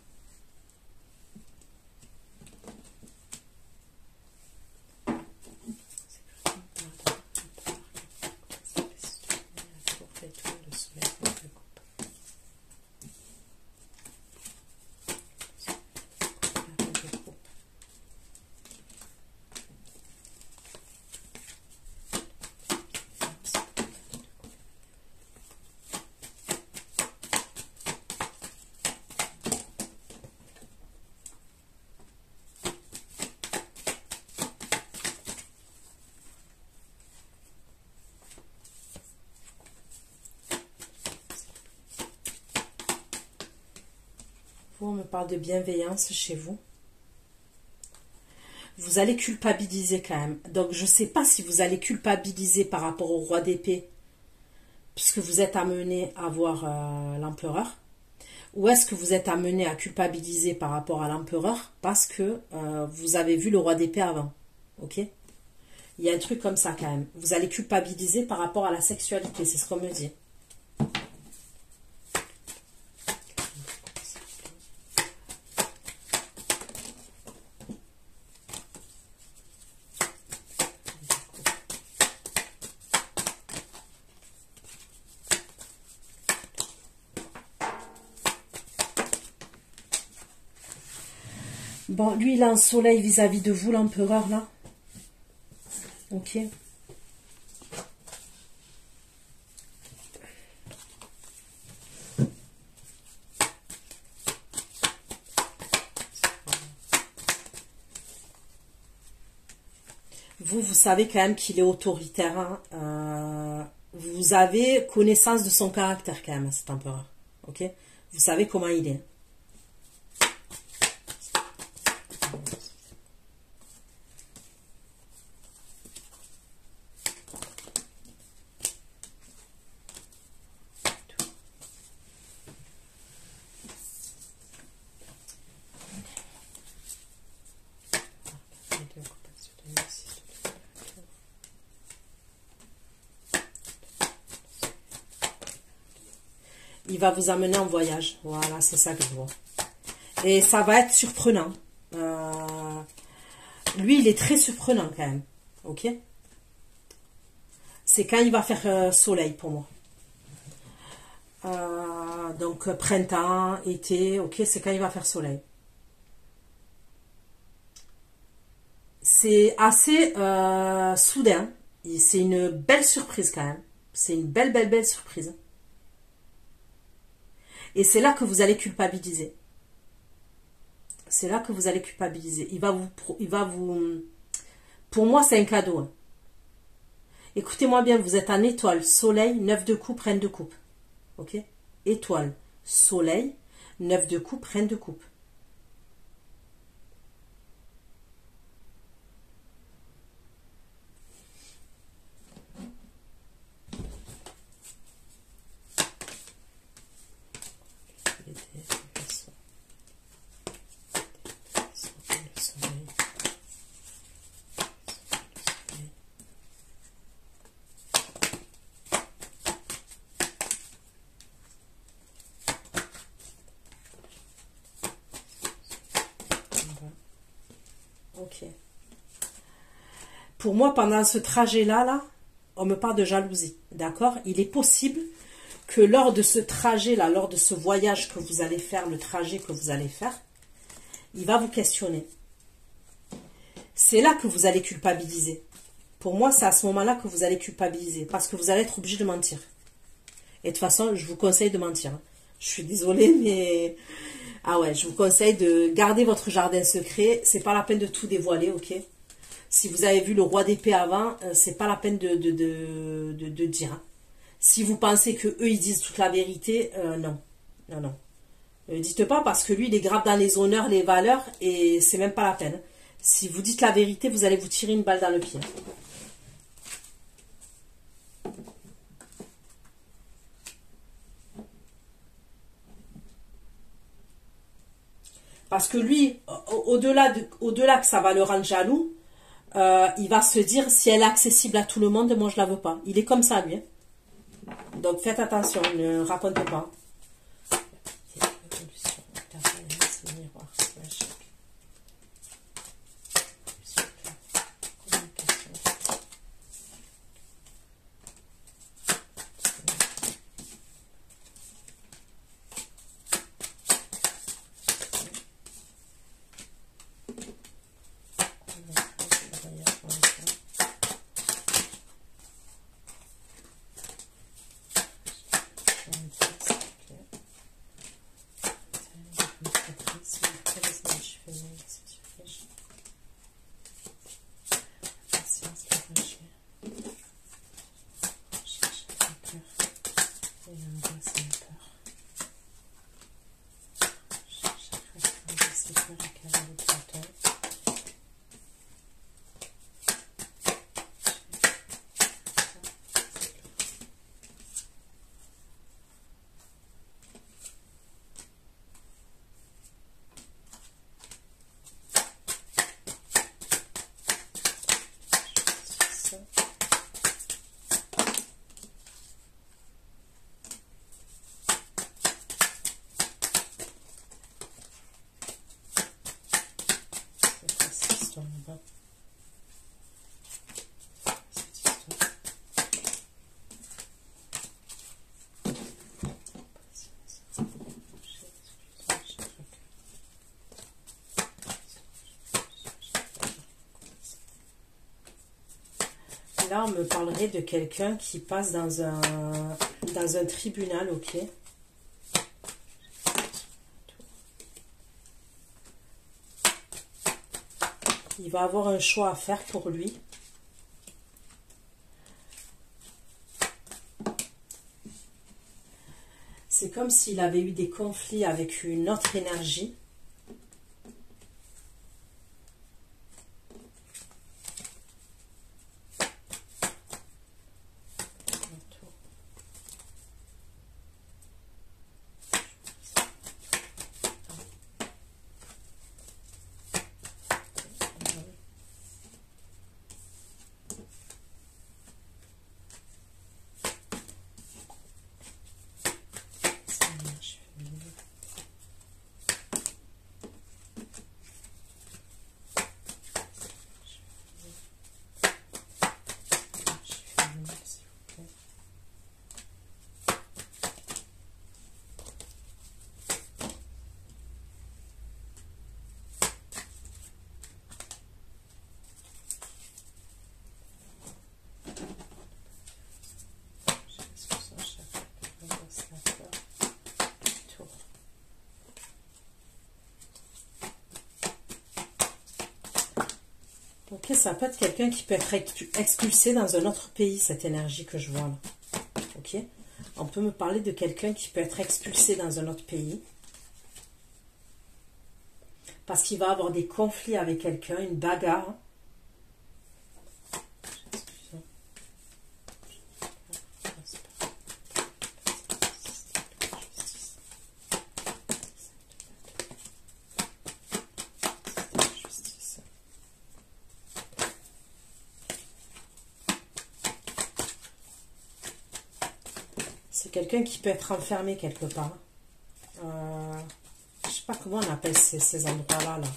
On me parle de bienveillance chez vous. Vous allez culpabiliser quand même. Donc, je ne sais pas si vous allez culpabiliser par rapport au roi d'épée, puisque vous êtes amené à voir l'empereur. Ou est-ce que vous êtes amené à culpabiliser par rapport à l'empereur parce que vous avez vu le roi d'épée avant. Ok? Il y a un truc comme ça quand même. Vous allez culpabiliser par rapport à la sexualité, c'est ce qu'on me dit. Bon, lui, il a un soleil vis-à-vis de vous, l'empereur, là. Ok. Vous savez quand même qu'il est autoritaire. Hein. Vous avez connaissance de son caractère quand même, cet empereur. Ok. Vous savez comment il est. Il va vous amener en voyage. Voilà, c'est ça que je vois. Et ça va être surprenant. Lui, il est très surprenant quand même. Ok? c'est quand il va faire soleil pour moi. Donc printemps, été, ok, c'est quand il va faire soleil. C'est assez soudain. C'est une belle surprise quand même. C'est une belle surprise. Et c'est là que vous allez culpabiliser. C'est là que vous allez culpabiliser. Pour moi, c'est un cadeau. Hein. Écoutez-moi bien, vous êtes en étoile, soleil, 9 de coupe, reine de coupe. Ok? Étoile, soleil, 9 de coupe, reine de coupe. Ok. Pour moi, pendant ce trajet-là, on me parle de jalousie. D'accord? Il est possible que lors de ce trajet-là, lors de ce voyage que vous allez faire, le trajet que vous allez faire, il va vous questionner. C'est là que vous allez culpabiliser. Pour moi, c'est à ce moment-là que vous allez culpabiliser. Parce que vous allez être obligé de mentir. Et de toute façon, je vous conseille de mentir. Je suis désolée, mais... Ah ouais, je vous conseille de garder votre jardin secret. C'est pas la peine de tout dévoiler, ok? Si vous avez vu le roi d'épée avant, c'est pas la peine de dire. Hein. Si vous pensez que eux ils disent toute la vérité, non. Non. Dites pas parce que lui il est grave dans les honneurs, les valeurs et c'est même pas la peine. Si vous dites la vérité, vous allez vous tirer une balle dans le pied. Parce que lui, au-delà que ça va le rendre jaloux, il va se dire, si elle est accessible à tout le monde, moi je la veux pas. Il est comme ça, lui. Hein. Donc faites attention, ne racontez pas. Là, on me parlerait de quelqu'un qui passe dans un tribunal, ok. Il va avoir un choix à faire pour lui. C'est comme s'il avait eu des conflits avec une autre énergie. Ok, ça peut être quelqu'un qui peut être expulsé dans un autre pays, cette énergie que je vois là. Ok, on peut me parler de quelqu'un qui peut être expulsé dans un autre pays. Parce qu'il va avoir des conflits avec quelqu'un, une bagarre. C'est quelqu'un qui peut être enfermé quelque part. Je sais pas comment on appelle ces endroits-là. Là.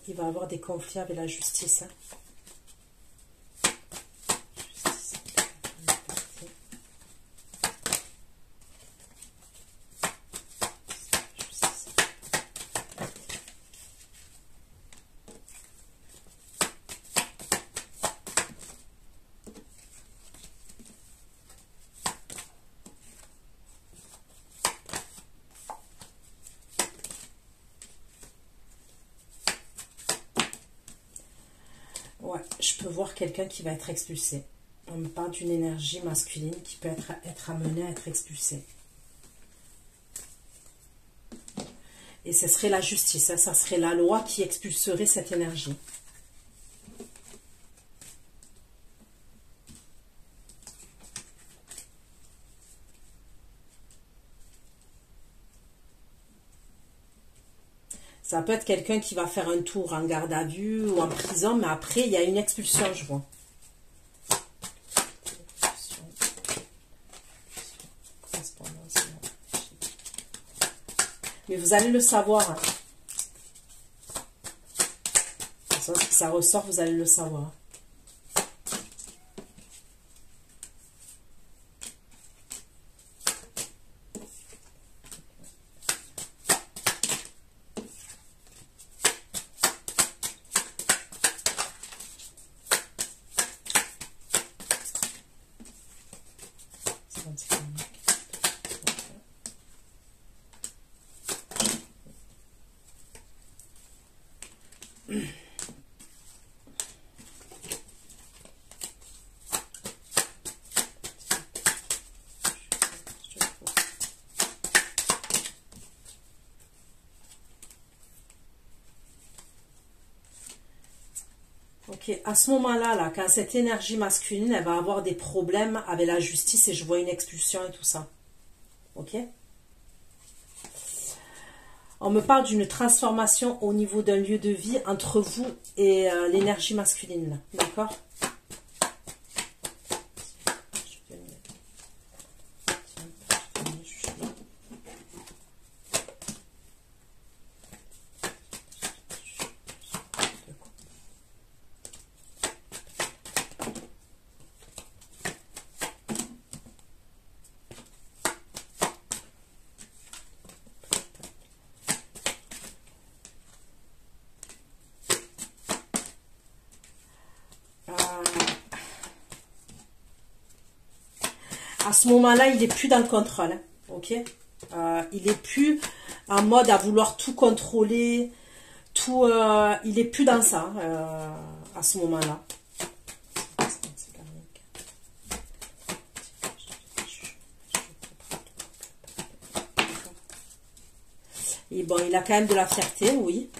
Il va avoir des conflits avec la justice. Hein. Ouais, je peux voir quelqu'un qui va être expulsé. On me parle d'une énergie masculine qui peut être amenée à être expulsée. Et ce serait la justice, hein, ça serait la loi qui expulserait cette énergie. Ça peut être quelqu'un qui va faire un tour en garde à vue ou en prison, mais après, il y a une expulsion, je vois. Mais vous allez le savoir. Hein. Si ça ressort, vous allez le savoir. Ok, à ce moment-là, là, quand cette énergie masculine, elle va avoir des problèmes avec la justice et je vois une expulsion et tout ça. Ok? On me parle d'une transformation au niveau d'un lieu de vie entre vous et l'énergie masculine. D'accord? À ce moment-là, il n'est plus dans le contrôle. Hein, ok, il n'est plus en mode à vouloir tout contrôler. Tout, il n'est plus dans ça à ce moment-là. Et bon, il a quand même de la fierté, oui.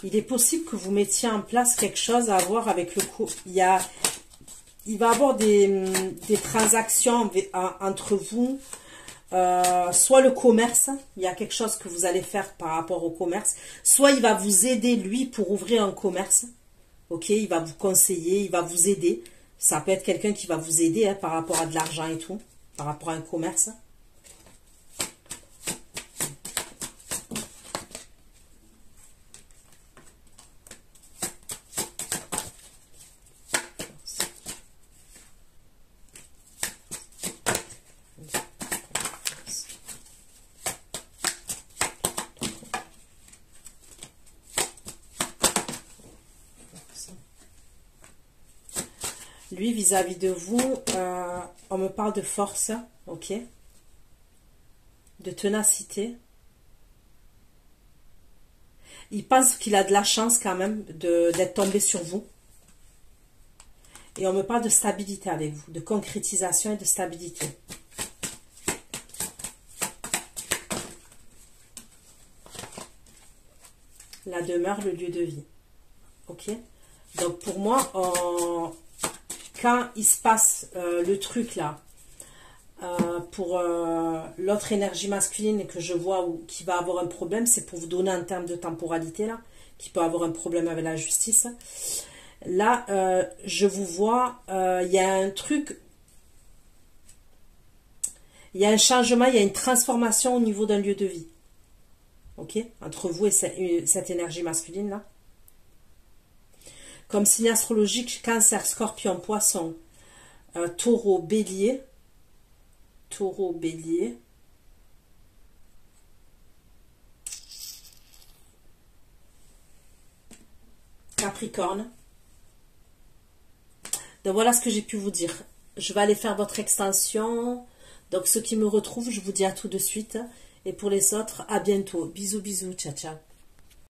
Il est possible que vous mettiez en place quelque chose à voir avec le couple. Il va y avoir des transactions entre vous. soit le commerce, il y a quelque chose que vous allez faire par rapport au commerce, soit il va vous aider lui pour ouvrir un commerce, ok, il va vous conseiller, il va vous aider, ça peut être quelqu'un qui va vous aider hein, par rapport à de l'argent et tout, par rapport à un commerce. Lui, vis-à-vis de vous, on me parle de force, ok, de ténacité. Il pense qu'il a de la chance quand même d'être tombé sur vous. Et on me parle de stabilité avec vous, de concrétisation et de stabilité. La demeure, le lieu de vie. Ok. Donc pour moi, quand il se passe le truc là, pour l'autre énergie masculine et que je vois qui va avoir un problème, c'est pour vous donner un terme de temporalité là, qui peut avoir un problème avec la justice. Là, je vous vois, il y a un truc, il y a un changement, il y a une transformation au niveau d'un lieu de vie. Ok, entre vous et cette énergie masculine là. Comme signe astrologique, Cancer, Scorpion, Poisson, Taureau, Bélier. Taureau, Bélier. Capricorne. Donc voilà ce que j'ai pu vous dire. Je vais aller faire votre extension. Donc ceux qui me retrouvent, je vous dis à tout de suite. Et pour les autres, à bientôt. Bisous, bisous, ciao, ciao.